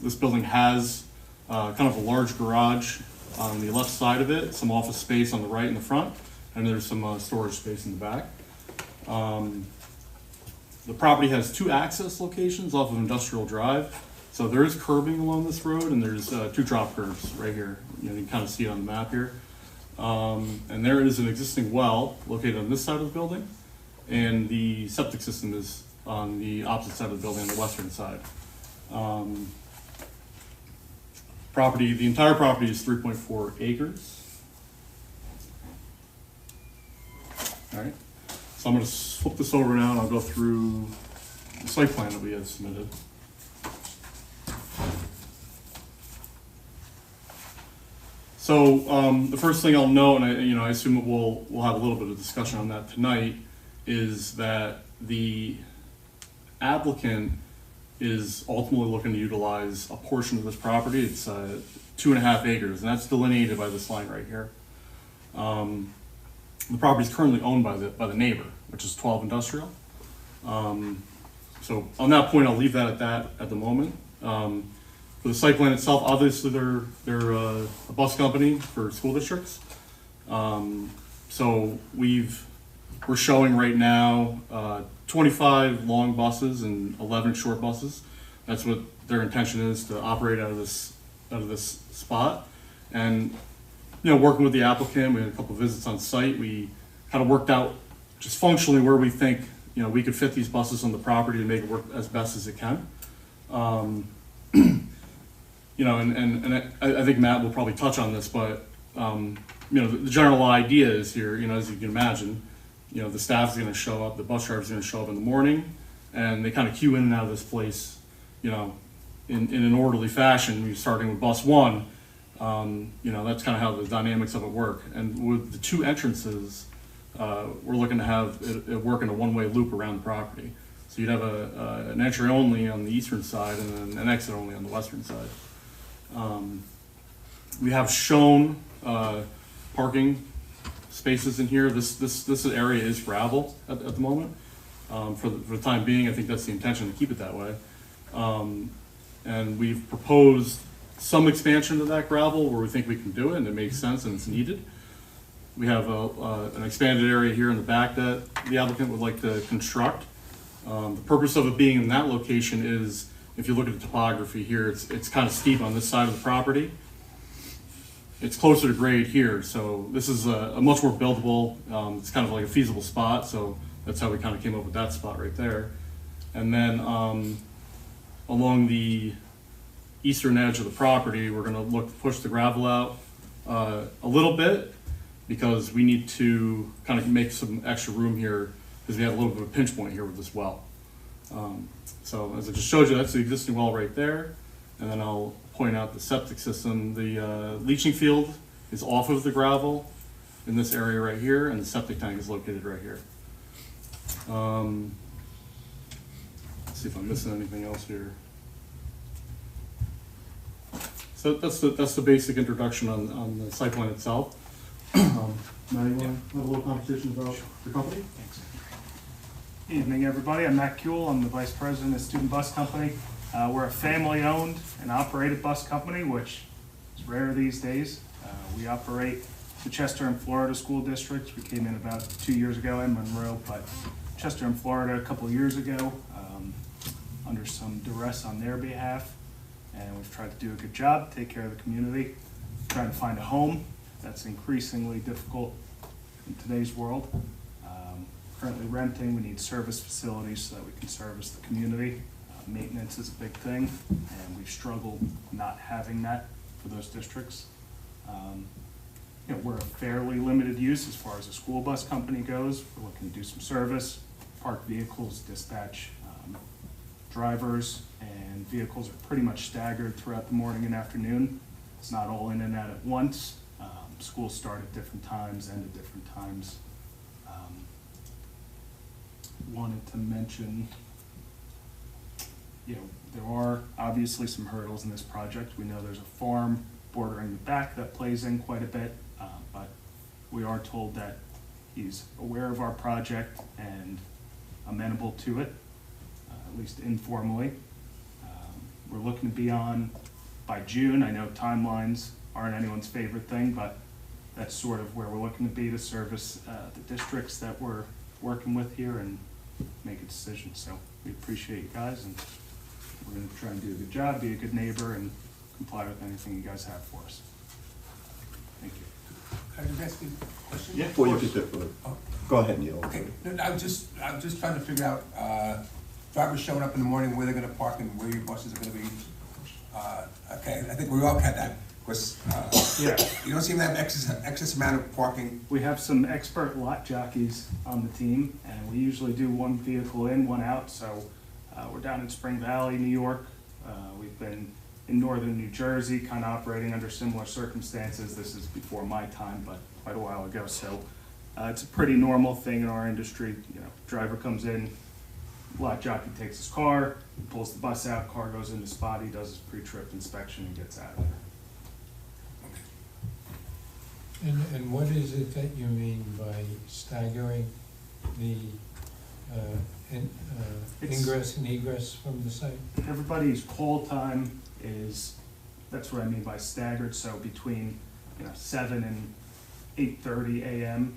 This building has kind of a large garage on the left side of it, some office space on the right and the front, and there's some storage space in the back. The property has two access locations off of Industrial Drive. So there is curbing along this road, and there's two drop curbs right here. You can kind of see it on the map here. And there is an existing well located on this side of the building, and the septic system is on the opposite side of the building, on the western side. The entire property is 3.4 acres. All right. So I'm going to flip this over now, and I'll go through the site plan that we have submitted. So the first thing I'll note, and I assume that we'll have a little bit of discussion on that tonight, is that the applicant is ultimately looking to utilize a portion of this property. It's 2.5 acres, and that's delineated by this line right here. The property is currently owned by the neighbor, which is 12 Industrial. So on that point, I'll leave that at the moment. For the site plan itself, obviously they're a bus company for school districts. So we're showing right now 25 long buses and 11 short buses. That's what their intention is, to operate out of this spot. And working with the applicant, we had a couple of visits on site. We kind of worked out just functionally where we think we could fit these buses on the property to make it work as best as it can. I think Matt will probably touch on this, but the general idea is here, as you can imagine, the staff's going to show up, the bus driver's going to show up in the morning, and they kind of queue in and out of this place, in an orderly fashion. We're starting with bus one. That's kind of how the dynamics of it work. And with the two entrances, we're looking to have it work in a one-way loop around the property. So you'd have an entry only on the eastern side and then an exit only on the western side. We have shown parking spaces in here. This area is gravel at the moment. For the time being, I think that's the intention, to keep it that way. And we've proposed some expansion of that gravel where we think we can do it and it makes sense and it's needed. We have an expanded area here in the back that the applicant would like to construct. The purpose of it being in that location is, if you look at the topography here, it's kind of steep on this side of the property. It's closer to grade here, so this is a much more buildable, it's kind of like a feasible spot, so that's how we kind of came up with that spot right there. And then along the eastern edge of the property, we're gonna look to push the gravel out a little bit, because we need to kind of make some extra room here, because we have a little bit of a pinch point here with this well. So as I just showed you, that's the existing well right there. And then I'll point out the septic system. The leaching field is off of the gravel in this area right here, and the septic tank is located right here. Let's see if I'm missing anything else here. So that's the basic introduction on the site plan itself. Matt, you want to have a little conversation about the company? Thanks. Evening, everybody. I'm Matt Kuehl. I'm the Vice President of Student Bus Company. We're a family-owned and operated bus company, which is rare these days. We operate the Chester and Florida school districts. We came in about 2 years ago in Monroe, but Chester and Florida a couple of years ago, under some duress on their behalf. And we've tried to do a good job, take care of the community, trying to find a home. That's increasingly difficult in today's world. Currently renting, we need service facilities so that we can service the community. Maintenance is a big thing, and we've struggled not having that for those districts. We're a fairly limited use as far as a school bus company goes. We're looking to do some service, park vehicles, dispatch drivers, and vehicles are pretty much staggered throughout the morning and afternoon. It's not all in and out at once. Schools start at different times, end at different times. Wanted to mention, there are obviously some hurdles in this project. We know there's a farm bordering the back that plays in quite a bit, but we are told that he's aware of our project and amenable to it, at least informally. We're looking to be on by June. I know timelines aren't anyone's favorite thing, but that's sort of where we're looking to be to service the districts that we're working with here and make a decision. So we appreciate you guys, and we're going to try and do a good job, be a good neighbor, and comply with anything you guys have for us. Thank you. Can I just ask you a question? Yeah, before you get to, go ahead, Neil. Okay, no, I'm just trying to figure out, drivers showing up in the morning, where they're gonna park and where your buses are gonna be. Okay, I think we all got that, because, Yeah. you don't seem to have excess amount of parking. We have some expert lot jockeys on the team, and we usually do one vehicle in, one out. So we're down in Spring Valley, New York. We've been in northern New Jersey, kind of operating under similar circumstances. This is before my time, but quite a while ago. So it's a pretty normal thing in our industry. Driver comes in, lot jockey takes his car, pulls the bus out, car goes into spot, he does his pre-trip inspection and gets out of there. And what is it that you mean by staggering the ingress and egress from the site? Everybody's call time is, that's what I mean by staggered, so between 7 and 8:30 a.m.,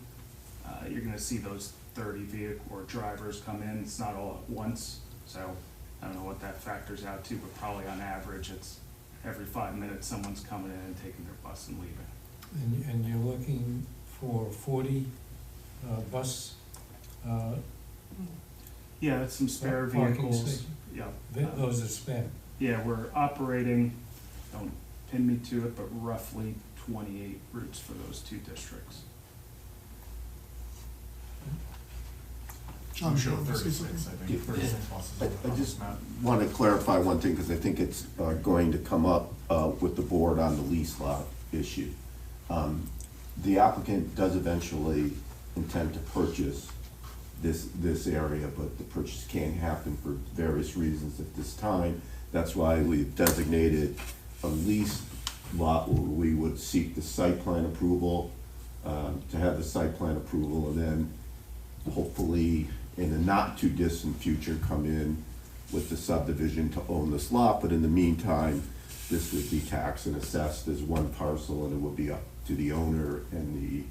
you're gonna see those 30 vehicle or drivers come in. It's not all at once, so I don't know what that factors out to, but probably on average, it's every 5 minutes, someone's coming in and taking their bus and leaving. And you're looking for 40 bus Yeah, that's some spare parking vehicles. stations? Yeah. Those are spare. Yeah, we're operating, don't pin me to it, but roughly 28 routes for those two districts. John, Sure, you want to say 36, something? I think, 36 buses. I just want to clarify one thing, because I think it's going to come up with the board on the lease lot issue. The applicant does eventually intend to purchase this area, but the purchase can't happen for various reasons at this time. That's why we've designated a lease lot where we would seek the site plan approval, to have the site plan approval, and then hopefully in the not too distant future come in with the subdivision to own this lot. But in the meantime, this would be taxed and assessed as one parcel, and it would be up to the owner and the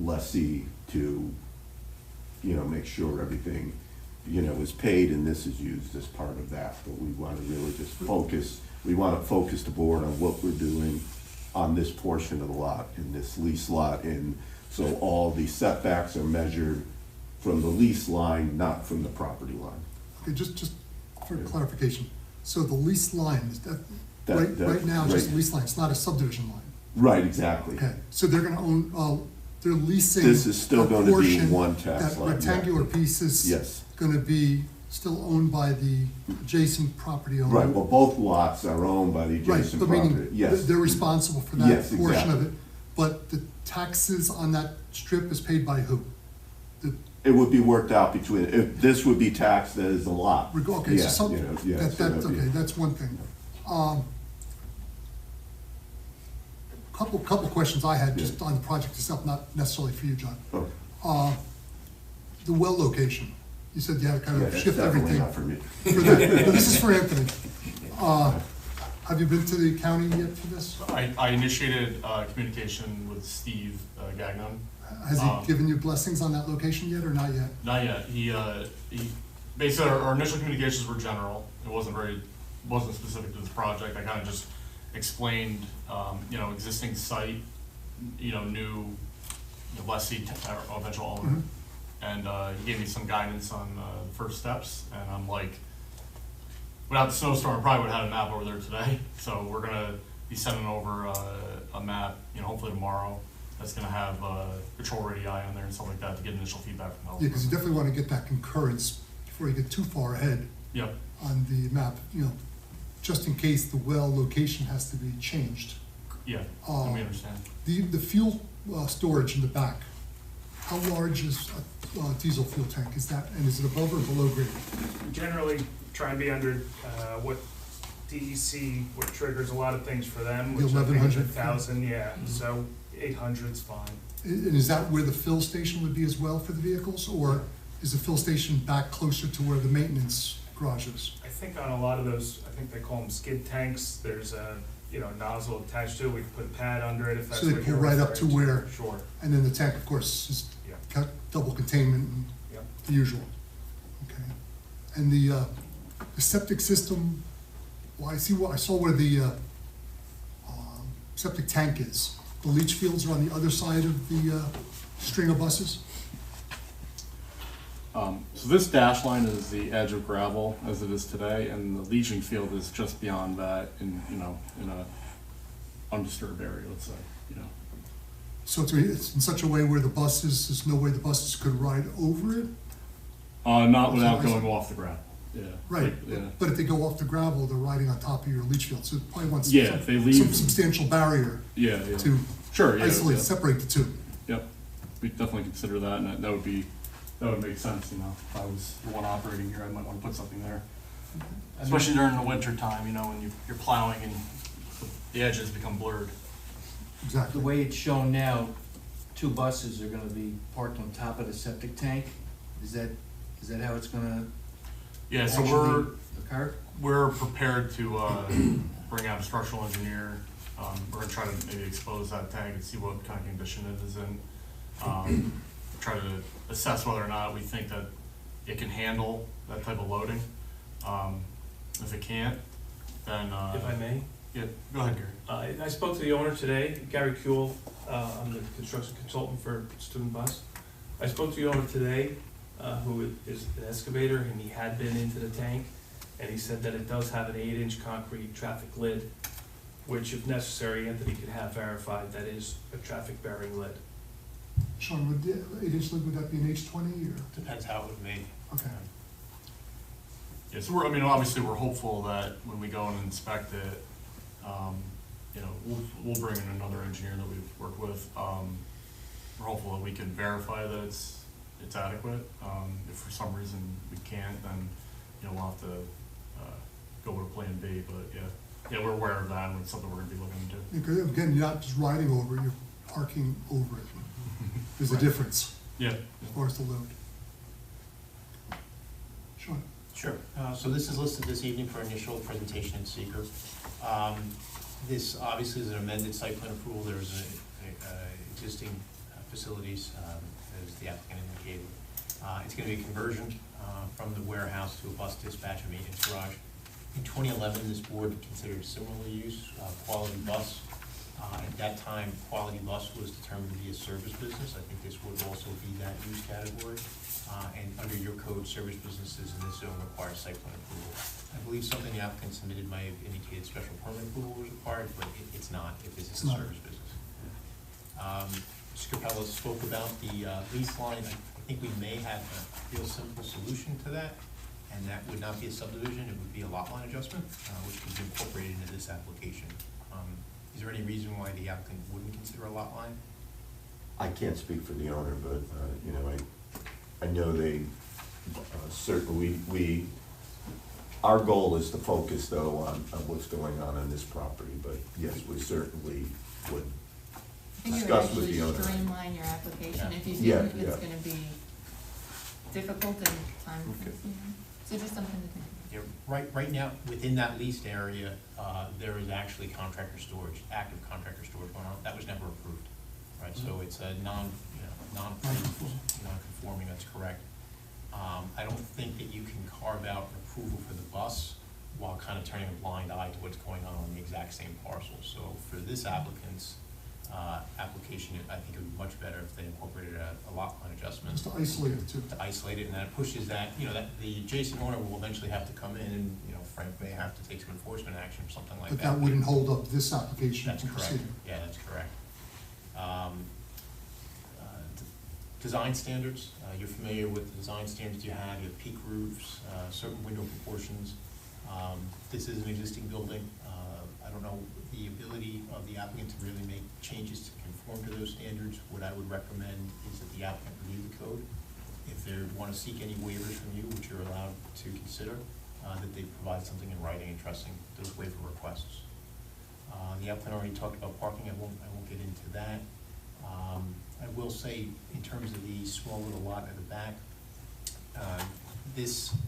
lessee to, make sure everything, is paid, and this is used as part of that. But we want to really just focus, we want to focus the board on what we're doing on this portion of the lot, in this lease lot, and so all the setbacks are measured from the lease line, not from the property line. Okay, just for clarification, so the lease line, is that, That- right now, it's just a right. lease line, it's not a subdivision line? Right, exactly. Okay, so they're gonna own, they're leasing. This is still a going to be portion, one tax that line, yeah. rectangular piece is Yes. gonna be still owned by the adjacent property owner. Right, well, both lots are owned by the Right, adjacent but property, meaning, yes. they're responsible for that Yes, portion of exactly. it, but the taxes on that strip is paid by who? It would be worked out between, if this would be taxed as a lot. Okay, so Yeah, some, yeah, that, so that, that'd be- okay, that's one thing. Couple questions I had just on the project itself, not necessarily for you, John. Okay. The well location, you said you had to kind Yeah, of that's shift definitely everything. not for me. For that. But this is for Anthony. Have you been to the county yet for this? I initiated communication with Steve Gagnon. Has he given you blessings on that location yet, or not yet? Not yet. He basically, our initial communications were general. It wasn't specific to this project. I kind of just explained, existing site, new lessee, or eventual owner. And he gave me some guidance on the first steps, and I'm like, without the snowstorm, I probably would have had a map over there today. So we're gonna be sending over a map, hopefully tomorrow, that's gonna have control radii on there and stuff like that to get initial feedback from Yeah, them. because you definitely want to get that concurrence before you get too far ahead Yep. on the map, just in case the well location has to be changed. Yeah, and we understand. The fuel storage in the back, how large is a diesel fuel tank? Is that, and is it above or below grade? Generally, try and be under what DEC, what triggers a lot of things for them, which I think is 1100. 1,000, yeah, so 800's fine. And is that where the fill station would be as well for the vehicles? Or is the fill station back closer to where the maintenance garage is? I think on a lot of those, I think they call them skid tanks, there's a, nozzle attached to it, we can put a pad under it if that's So what they you're pull right up referring to where, Sure, and then the tank, of course, is yeah, got double containment and yep. the usual. Okay. And the septic system, well, I saw where the septic tank is. The leach fields are on the other side of the string of buses? So this dash line is the edge of gravel as it is today, and the leaching field is just beyond that in a undisturbed area, let's say, So it's in such a way where there's no way the buses could ride over it? Not without So I- going off the gravel, yeah. Right, Like, yeah. but if they go off the gravel, they're riding on top of your leach field, so it probably wants Yeah, if they leave- some substantial barrier Yeah, yeah. to Sure, yeah, isolate, yeah. separate the two. Yep, we definitely consider that, and that would make sense, if I was the one operating here, I might wanna put something there. Especially during the winter time, when you're plowing and the edges become blurred. Exactly. The way it's shown now, 2 buses are gonna be parked on top of the septic tank. Is that how it's gonna Yeah, so actually occur? we're prepared to bring out a structural engineer We're gonna try to maybe expose that tank and see what kind of condition it is in. Try to assess whether or not we think that it can handle that type of loading. If it can't, then, If I may, yeah, go ahead, Gary. I spoke to the owner today, Gary Kuehl, I'm the construction consultant for Student Bus. I spoke to the owner today, who is an excavator, and he had been into the tank, and he said that it does have an 8-inch concrete traffic lid, which if necessary, Anthony could have verified that is a traffic bearing lid. Sean, would the 8-inch lid, would that be an H20 or? Depends how it was made. Okay. Yeah, so I mean, obviously, we're hopeful that when we go and inspect it, you know, we'll bring in another engineer that we've worked with. We're hopeful that we can verify that it's adequate. If for some reason we can't, then, you know, we'll have to, go with a plan B, but yeah, we're aware of that, and it's something we're gonna be looking into. Because again, you're not just riding over it, you're parking over it. There's a difference Yeah. as far as the load. Sean? Sure. So this is listed this evening for initial presentation in seeker. This obviously is an amended site plan approval. There's existing facilities, as the applicant indicated. It's going to be a conversion from the warehouse to a bus dispatch and maintenance garage. In 2011, this board considered similar use, Quality Bus. At that time, Quality Bus was determined to be a service business. I think this would also be that use category. And under your code, service businesses in this zone require site plan approval. I believe something the applicant submitted might have indicated special permit approval was required, but it's not if this is a service business. Mr. Capella spoke about the lease line. I think we may have a real simple solution to that, and that would not be a subdivision, it would be a lot line adjustment, which could be incorporated into this application. Is there any reason why the applicant wouldn't consider a lot line? I can't speak for the owner, but, you know, I know they, certainly, our goal is to focus though on what's going on this property, but yes, we certainly would I think it would discuss with actually the owner. streamline your application if you Yeah, think it's yeah. gonna be difficult and time consuming. So just something to think about. Yeah, right now, within that leased area, there is actually contractor storage, active contractor storage going on. That was never approved, right? So it's a non-conforming, that's correct. I don't think that you can carve out an approval for the bus while kind of turning a blind eye to what's going on the exact same parcel. So for this applicant's application, I think it would be much better if they incorporated a lot line adjustment. Just to isolate it too. To isolate it, and that pushes that, you know, that the adjacent owner will eventually have to come in and, you know, Frank may have to take some enforcement action or something like that. But that wouldn't hold up this application That's from correct, proceeding. yeah, that's correct. Design standards, you're familiar with the design standards you have peak roofs, certain window proportions. This is an existing building. I don't know the ability of the applicant to really make changes to conform to those standards. What I would recommend is that the applicant review the code. If they want to seek any waivers from you, which you're allowed to consider, that they provide something in writing addressing those waiver requests. The applicant already talked about parking. I won't get into that. I will say, in terms of the small little lot at the back,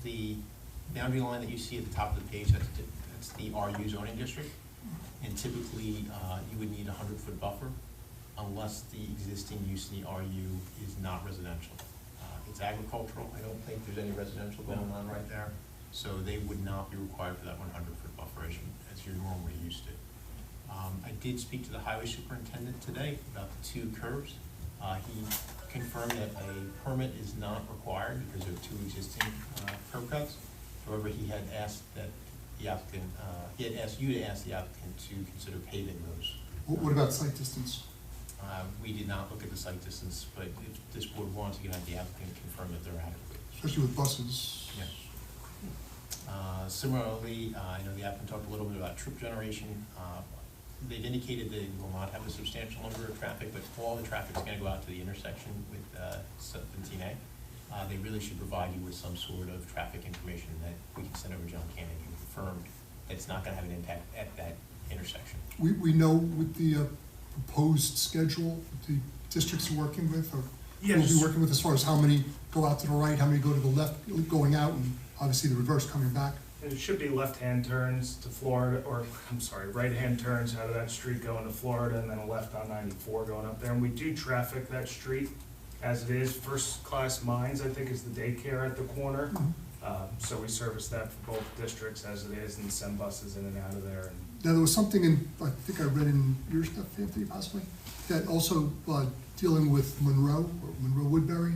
the boundary line that you see at the top of the page, that's the RU zoning district. And typically, you would need a 100-foot buffer unless the existing use in the RU is not residential. It's agricultural. I don't think there's any residential going on right there. So they would not be required for that 100-foot buffer as you're normally used to. I did speak to the highway superintendent today about the two curves. He confirmed that a permit is not required because there are two existing curb cuts. However, he had asked that the applicant, he had asked you to ask the applicant to consider paving those. What about site distance? We did not look at the site distance, but if this board wants, you can have the applicant confirm that they're adequate. Especially with buses. Yeah. Similarly, I know the applicant talked a little bit about trip generation. They've indicated they will not have a substantial number of traffic, but all the traffic is going to go out to the intersection with 17A. They really should provide you with some sort of traffic information that we can send over to John Cannon and confirm that it's not going to have an impact at that intersection. We know with the proposed schedule that the districts are working with, or will be working with as far as how many go out to the right, how many go to the left going out, and obviously the reverse coming back? And it should be left-hand turns to Florida, or, I'm sorry, right-hand turns out of that street going to Florida, and then a left on 94 going up there. And we do traffic that street as it is. First Class Mines, I think, is the daycare at the corner. So we service that for both districts as it is, and send buses in and out of there. And Now, there was something in, I think I read in your stuff, Anthony, possibly, that also dealing with Monroe, or Monroe Woodbury,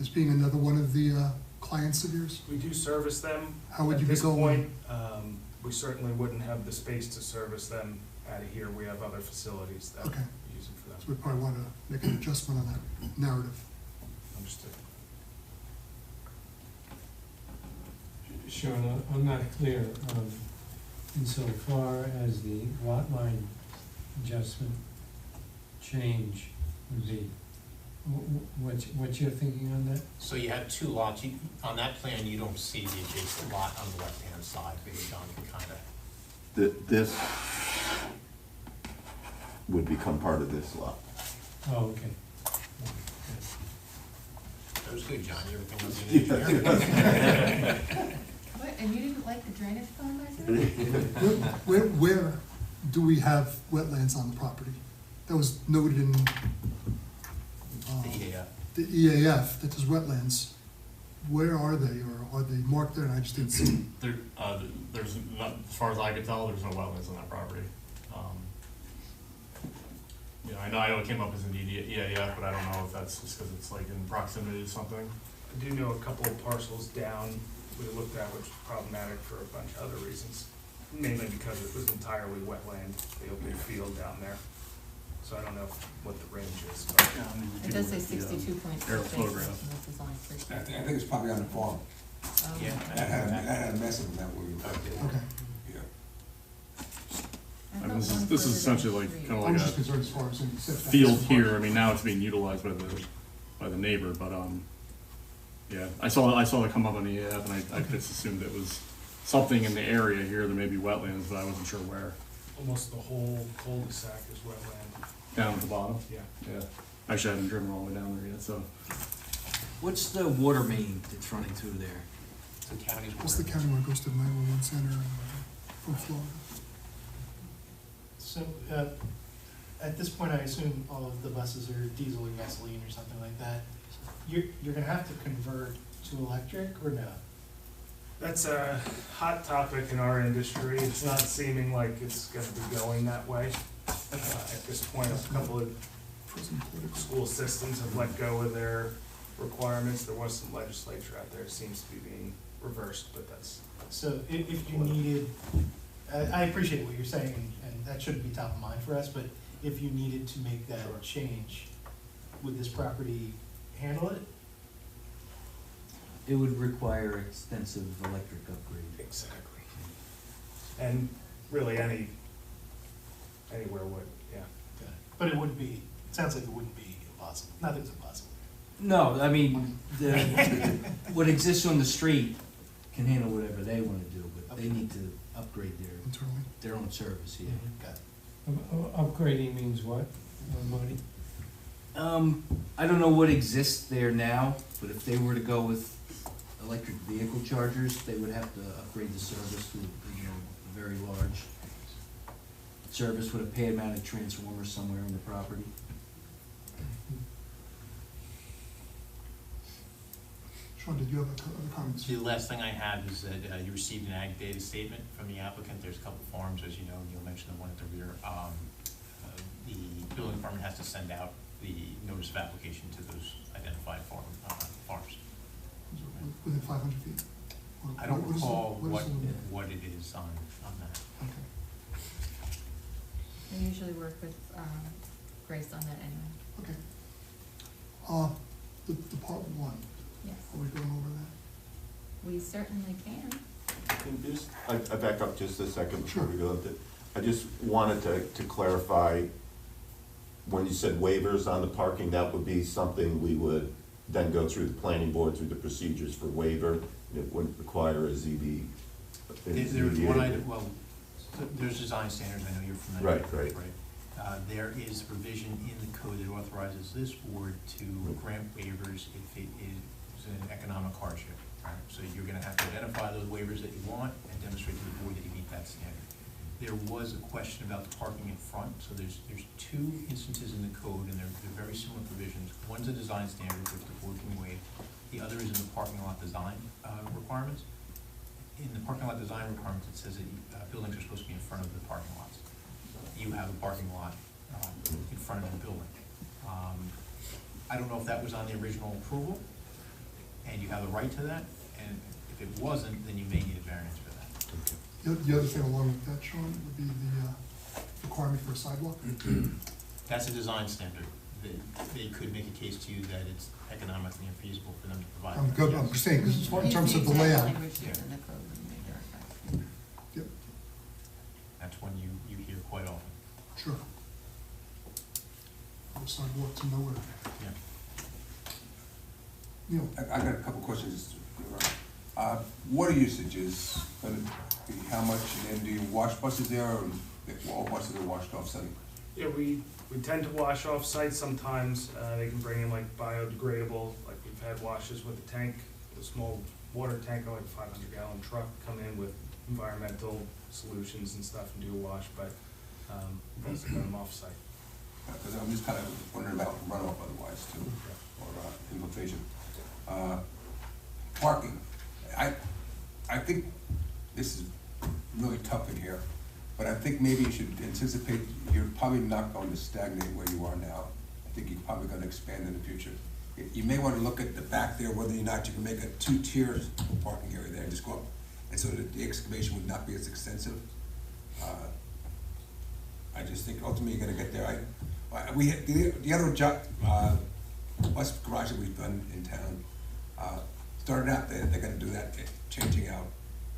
as being another one of the clients of yours? we do service them. How would you At be this going? point, we certainly wouldn't have the space to service them out of here. We have other facilities that we Okay. use them for So them. we probably want to make an adjustment on that narrative. Understood. Sean, I'm not clear, insofar as the lot line adjustment change would be. What's your thinking on that? So you have two lots. On that plan, you don't see the adjacent lot on the left-hand side. Maybe John can kind of. This would become part of this lot. Oh, okay. That was good, John. Everything was in engineering. What, and you didn't like the drainage plan by Where do we have wetlands on the property? That was noted in Yeah. the EAF, that there's wetlands. Where are they, or are they marked there and I just didn't see them? There's not, as far as I could tell, there's no wetlands on that property. I know it came up as an EAF, but I don't know if that's just because it's like in proximity to something. I do know a couple of parcels down we looked at, which was problematic for a bunch of other reasons. Mainly because it was entirely wetland, the open field down there. So I don't know what the range is, but. It does say 62.6 Aerial acres. photograph. and this is only 3. I think it's probably on the farm. Oh, Yeah. That had a mess of that we Okay. yeah. I I mean, thought one this is further essentially down like, the street. kind of I'm like just a concerned as far as any setbacks. field here. I mean, now it's being utilized by the neighbor, but, yeah, I saw it come up on the EAF, and I just assumed it was something in the area here, there may be wetlands, but I wasn't sure where. Almost the whole cul-de-sac is wetland. Down at the bottom? Yeah. Yeah. Actually, I haven't driven all the way down there yet, so. What's the water main that's running through there? It's the county's. What's the county one goes to the 911 center from Florida? So, at this point, I assume all of the buses are diesel or gasoline or something like that. You're gonna have to convert to electric or no? That's a hot topic in our industry. It's not seeming like it's gonna be going that way. At this point, a couple of school systems have let go of their requirements. There was some legislature out there, it seems to be being reversed, but that's. So if you needed, I appreciate what you're saying, and that shouldn't be top of mind for us, but if you needed to make that Sure. change, would this property handle it? It would require extensive electric upgrade. Exactly. And really anywhere would, yeah. But it wouldn't be, it sounds like it wouldn't be impossible, nothing's impossible. No, I mean, what exists on the street can handle whatever they wanna do, but they need to upgrade Internally? their own service here. Got it. Upgrading means what, Marty? I don't know what exists there now, but if they were to go with electric vehicle chargers, they would have to upgrade the service to, a very large service with a pay-mounted transformer somewhere on the property. Sean, did you have other comments? The last thing I have is that you received an ag data statement from the applicant. There's a couple forms, as you know, Neil mentioned the one at the rear. The building department has to send out the notice of application to those identified farms. Within 500 feet? Or I don't what is the- recall what is the- what it is on that. Okay. We usually work with Grace on that anyway. Okay. The part one, Yes, are we going over that? we certainly can. I back up just a second before Sure. we go into, I just wanted to clarify, when you said waivers on the parking, that would be something we would then go through the planning board, through the procedures for waiver, and it wouldn't require a ZB. There's one item, well, there's design standards, I know you're familiar with. Right. There is provision in the code that authorizes this board to grant waivers if it is an economic hardship. Right, so you're gonna have to identify those waivers that you want and demonstrate to the board that you meet that standard. There was a question about the parking in front, so there's two instances in the code, and they're very similar provisions. One's a design standard, which the board can waive. The other is in the parking lot design requirements. In the parking lot design requirements, it says that buildings are supposed to be in front of the parking lots. You have a parking lot in front of the building. I don't know if that was on the original approval, and you have the right to that, and if it wasn't, then you may need a variance for that. The other thing along with that, Sean, would be the requirement for a sidewalk. That's a design standard. They could make a case to you that it's economically infeasible for them to provide. I'm that, good, yes. I'm just saying, because in terms of the Exact layout. language that's in the code would make their effect. Yep, That's one you hear quite often. sure. No sidewalk to nowhere. Yeah. Neil? I got a couple questions. Water usage is gonna be how much, and then do you wash buses there, or all buses are washed off site? Yeah, we tend to wash off site sometimes. They can bring in like biodegradable, like we've had washes with a tank, a small water tank, like a 500-gallon truck, come in with environmental solutions and stuff and do a wash, but we also get them off site. Because I'm just kind of wondering about runoff otherwise too, or infiltration. Parking, I think this is really tough in here, but I think maybe you should anticipate, you're probably not going to stagnate where you are now. I think you're probably going to expand in the future. You may want to look at the back there, whether or not you can make a 2-tier parking area there and just go up, and so that the excavation would not be as extensive. I just think ultimately you're gonna get there. The other bus garage that we've done in town, started out, they're gonna do that, changing out,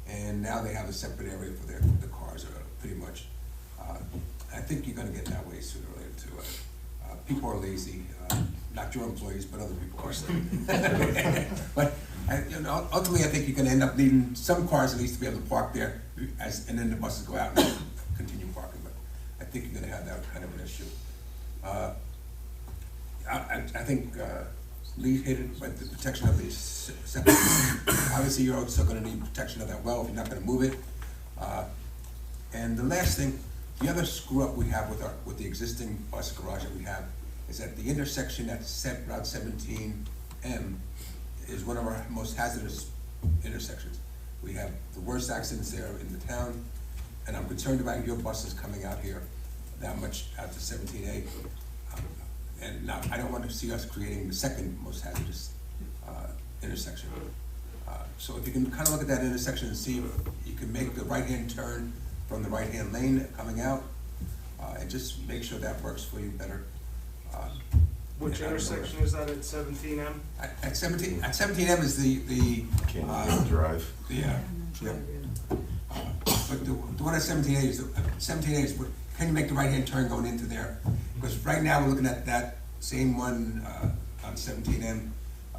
and now they have a separate area for the cars, pretty much. I think you're gonna get that way sooner or later too. People are lazy, not your employees, but other people are. But ultimately, I think you're gonna end up needing some cars at least to be able to park there, and then the buses go out and continue parking. But I think you're gonna have that kind of an issue. I think Lee hit it, but the protection of the septic. Obviously, you're also gonna need protection of that well if you're not gonna move it. And the last thing, the other screw up we have with the existing bus garage that we have is that the intersection at Route 17M is one of our most hazardous intersections. We have the worst accidents there in the town, and I'm concerned about your buses coming out here that much out to 17A. And now, I don't want to see us creating the second most hazardous intersection. So if you can kind of look at that intersection and see if you can make the right-hand turn from the right-hand lane coming out, and just make sure that works for you better. Which intersection is that at 17M? At 17M is the Canyon Drive. Yeah. But the one at 17A is, can you make the right-hand turn going into there? Because right now, we're looking at that same one on 17M,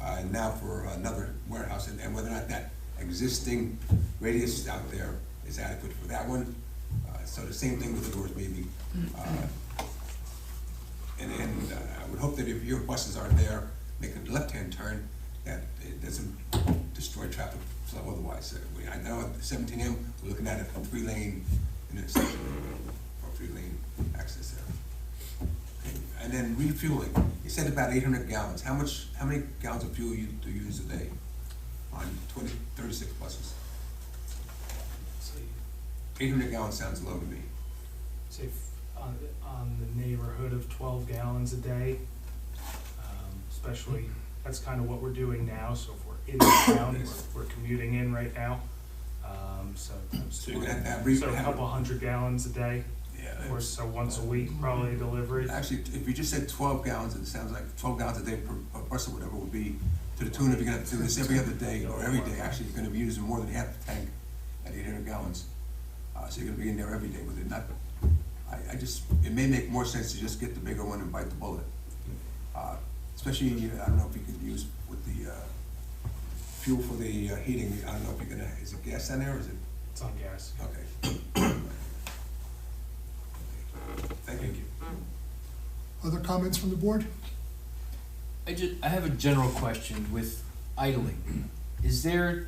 and now for another warehouse, and whether or not that existing radius out there is adequate for that one. So the same thing with the doors maybe. And I would hope that if your buses are there, making a left-hand turn, that it doesn't destroy traffic flow otherwise. I know at 17M, we're looking at a 3-lane intersection, or 3-lane access there. Okay. And then refueling, you said about 800 gallons. How many gallons of fuel do you use a day on 36 buses? 800 gallons sounds low to me. Say on the neighborhood of 12 gallons a day, especially, that's kind of what we're doing now, so if we're in the town, we're commuting in right now, so you're gonna have to so a couple hundred gallons a day, Yeah. or so once a week, probably delivery. Actually, if you just said 12 gallons, it sounds like 12 gallons a day per bus or whatever would be to the tune of, you're gonna have to do this every other day or every day. Actually, you're gonna be using more than half the tank at 800 gallons. So you're gonna be in there every day with it. It may make more sense to just get the bigger one and bite the bullet. Especially, I don't know if you could use with the fuel for the heating. I don't know if you're gonna, is it gas down there or is it? It's on gas. Okay. Thank you. Other comments from the board? I have a general question with idling. is there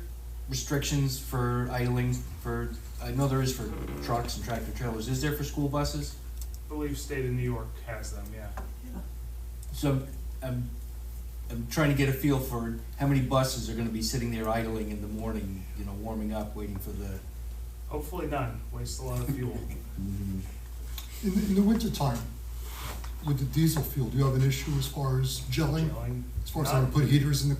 restrictions for idling for, I know there is for trucks and tractor trailers, is there for school buses? I believe state of New York has them, yeah. So I'm trying to get a feel for how many buses are gonna be sitting there idling in the morning, you know, warming up, waiting for the. Hopefully none, waste a lot of fuel. In the wintertime, with the diesel fuel, do you have an issue as far as gelling? Gelling. As far as having to put heaters in the,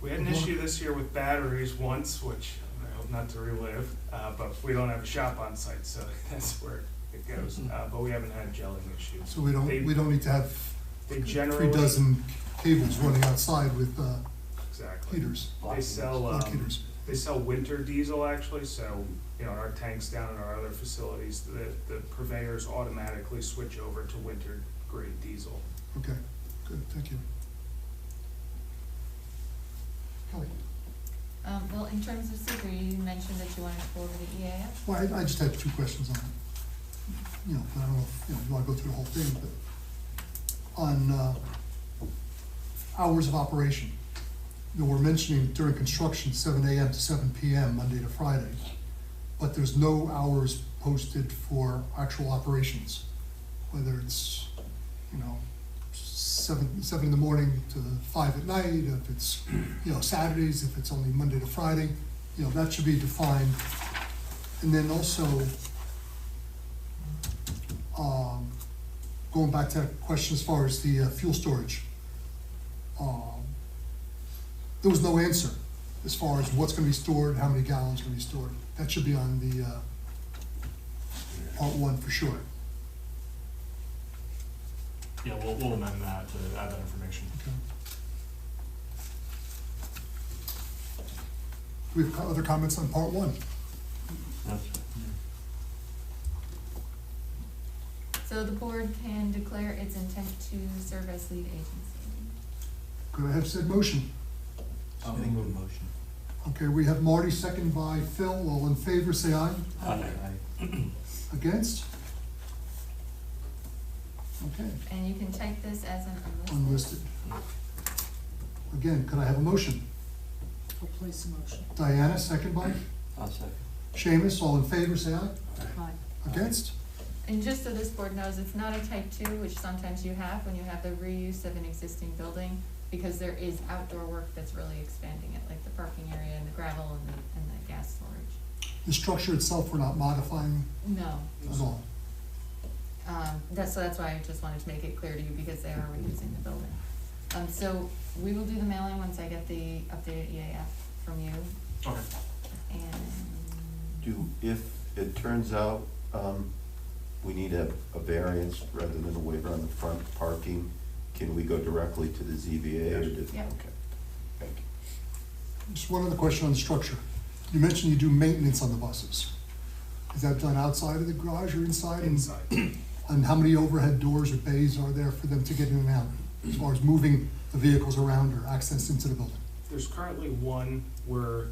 We had an issue this year with batteries once, which I hope not to relive, but we don't have a shop on site, so that's where it goes. But we haven't had gelling issues. so we don't need to have They 3 generally. dozen cables running outside with Exactly. heaters, They sell, block heaters. they sell winter diesel actually, so, you know, in our tanks down in our other facilities, the purveyors automatically switch over to winter grade diesel. Okay, good, thank you. Kelly? Well, in terms of seeker, you mentioned that you wanted to go over the EAF. Well, I just had 2 questions on it. You know, I don't know if, you wanna go through the whole thing, but on hours of operation, you know, we're mentioning during construction, 7 AM to 7 PM, Monday to Friday, but there's no hours posted for actual operations, whether it's, you know, 7 in the morning to 5 at night, if it's, you know, Saturdays, if it's only Monday to Friday, you know, that should be defined. And then also, going back to that question as far as the fuel storage, there was no answer as far as what's gonna be stored, how many gallons are gonna be stored. That should be on the part 1 for sure. Yeah, we'll amend that to add that information. Okay. Do we have other comments on part 1? So the board can declare its intent to serve as lead agency. Could I have said motion? I'll make a motion. Okay, we have Marty, second by Phil. All in favor, say aye. Aye. Against? Okay, And you can type this as an unlisted. Again, could I have a motion? I'll place a motion. Diana, second by I'll second. Seamus, all in favor, say aye. Aye. Against? And just so this board knows, it's not a type 2, which sometimes you have when you have the reuse of an existing building, because there is outdoor work that's really expanding it, like the parking area and the gravel and the gas storage. The structure itself, we're not modifying No. at all. So that's why I just wanted to make it clear to you, because they are reusing the building. So we will do the mailing once I get the updated EAF from you. Okay. And If it turns out, we need a variance rather than a waiver on the front parking, can we go directly to the ZBA or did? Yeah. Okay, thank you. Just one other question on the structure. You mentioned you do maintenance on the buses. Is that done outside of the garage or inside? Inside. And how many overhead doors or bays are there for them to get in and out, as far as moving the vehicles around or access into the building? There's currently one. We're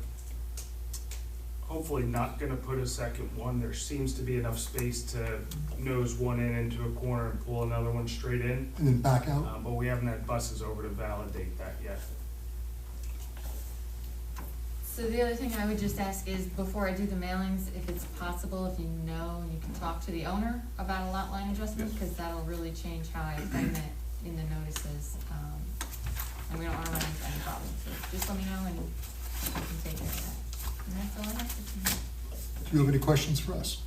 hopefully not gonna put a second one. There seems to be enough space to nose one in into a corner and pull another one straight in. And then back out? But we haven't had buses over to validate that yet. so the other thing I would just ask is, before I do the mailings, if it's possible, if you know, you can talk to the owner about a lot line adjustment, because that'll really change how I frame it in the notices. And we don't wanna run into any problems, so just let me know and we can take care of that. And that's all I have for tonight. Do you have any questions for us?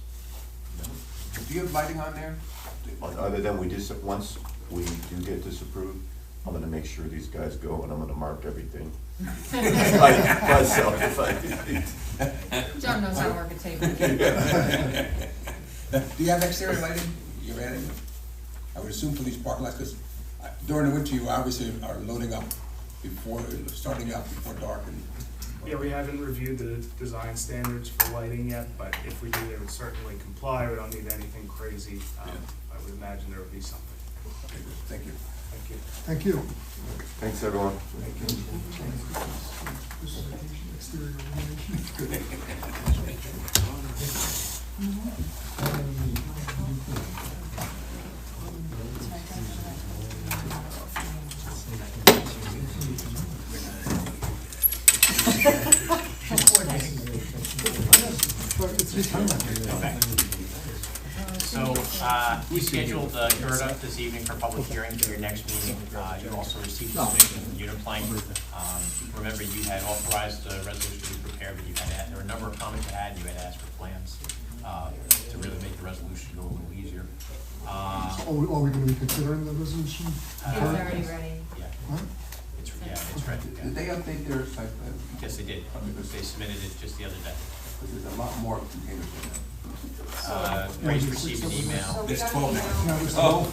Do you have lighting on there? Other than once we do get this approved, I'm gonna make sure these guys go and I'm gonna mark everything. Myself, if I. John knows how to work a tape. Do you have exterior lighting you're adding? I would assume for these parking lots, because during the winter, you obviously are loading up starting out before dark and. Yeah, we haven't reviewed the design standards for lighting yet, but if we do, they would certainly comply. We don't need anything crazy. I would imagine there would be something. Okay, good. Thank you. Thank you. Thank you. Thanks, everyone. Exterior illumination. Okay. So, we scheduled Gerda this evening for public hearing for your next meeting. You also received submission from Uniplank. Remember, you had authorized the resolution to be prepared, but you had, there were a number of comments you had, and you had asked for plans to really make the resolution go a little easier. Are we gonna be considering the resolution? It's already ready. Yeah, Huh? it's ready. Yeah. Did they update their site plan? Yes, they did. They submitted it just the other day. Because there's a lot more containers in there. Grace received an email. So we There's got 12 an now. email. Oh,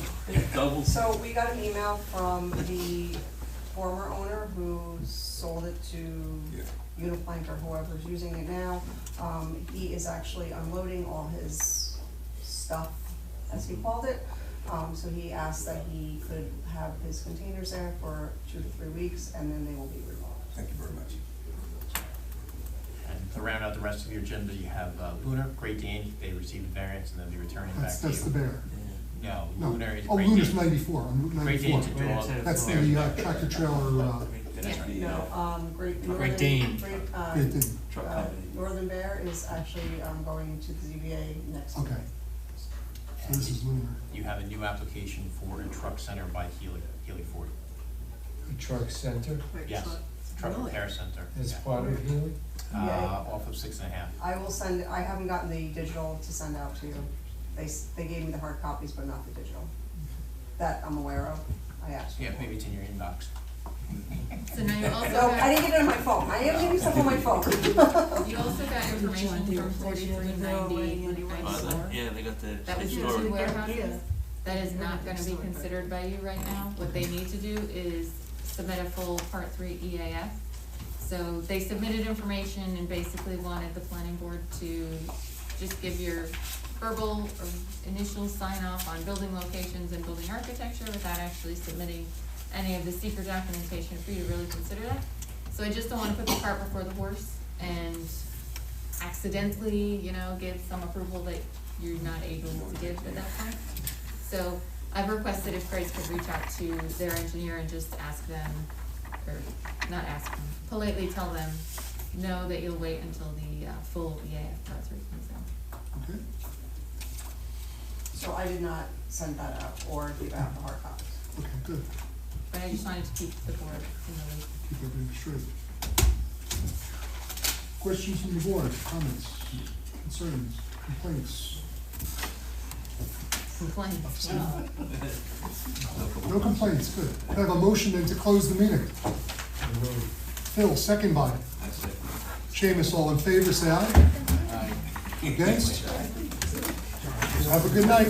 double. So we got an email from the former owner who sold it to Yeah. Uniplank or whoever's using it now. He is actually unloading all his stuff, as he called it. So he asked that he could have his containers there for 2 to 3 weeks, and then they will be removed. Thank you very much. And to round out the rest of your agenda, you have Lunar, Great Dane. They received a variance and they'll be returning back to you. That's the bear. No, No. Lunar is Oh, Great Luna's Dane. 94, on Route Great 94. Dane's a dog. That's the tractor trailer, Great Great Dane. Great Dane. Northern Bear is actually going to the ZBA next week. Okay. So this is Lunar. You have a new application for a truck center by Healy Ford. The truck center Yes, truck Really? repair center. is Yeah. part of Healy? Off of 6.5. I will send, I haven't gotten the digital to send out to you. They gave me the hard copies, but not the digital. That I'm aware of. I asked. Yeah, maybe it's in your inbox. So now you also No, I got, didn't get it on my phone. I am getting stuff on my phone. you also got information from 4390 94. Yeah, they got the. That was the two warehouses. That is not gonna be considered by you right now. What they need to do is submit a full Part 3 EAF. So they submitted information and basically wanted the planning board to just give your verbal or initial sign off on building locations and building architecture without actually submitting any of the secret documentation for you to really consider that. So I just don't wanna put the cart before the horse and accidentally, give some approval that you're not able to give at that point. So I've requested if Grace could reach out to their engineer and just ask them, or not ask them, politely tell them, no, that you'll wait until the full EAF Part 3 comes out. Okay. So I did not send that out or give out the hard copies. Okay, good. But I just wanted to keep the board in the loop. Keep everything straight. Questions from the board, comments, concerns, complaints? Complaints. No complaints, good. Can I have a motion then to close the meeting? Phil, second by Seamus, all in favor, say aye. Against? Have a good night.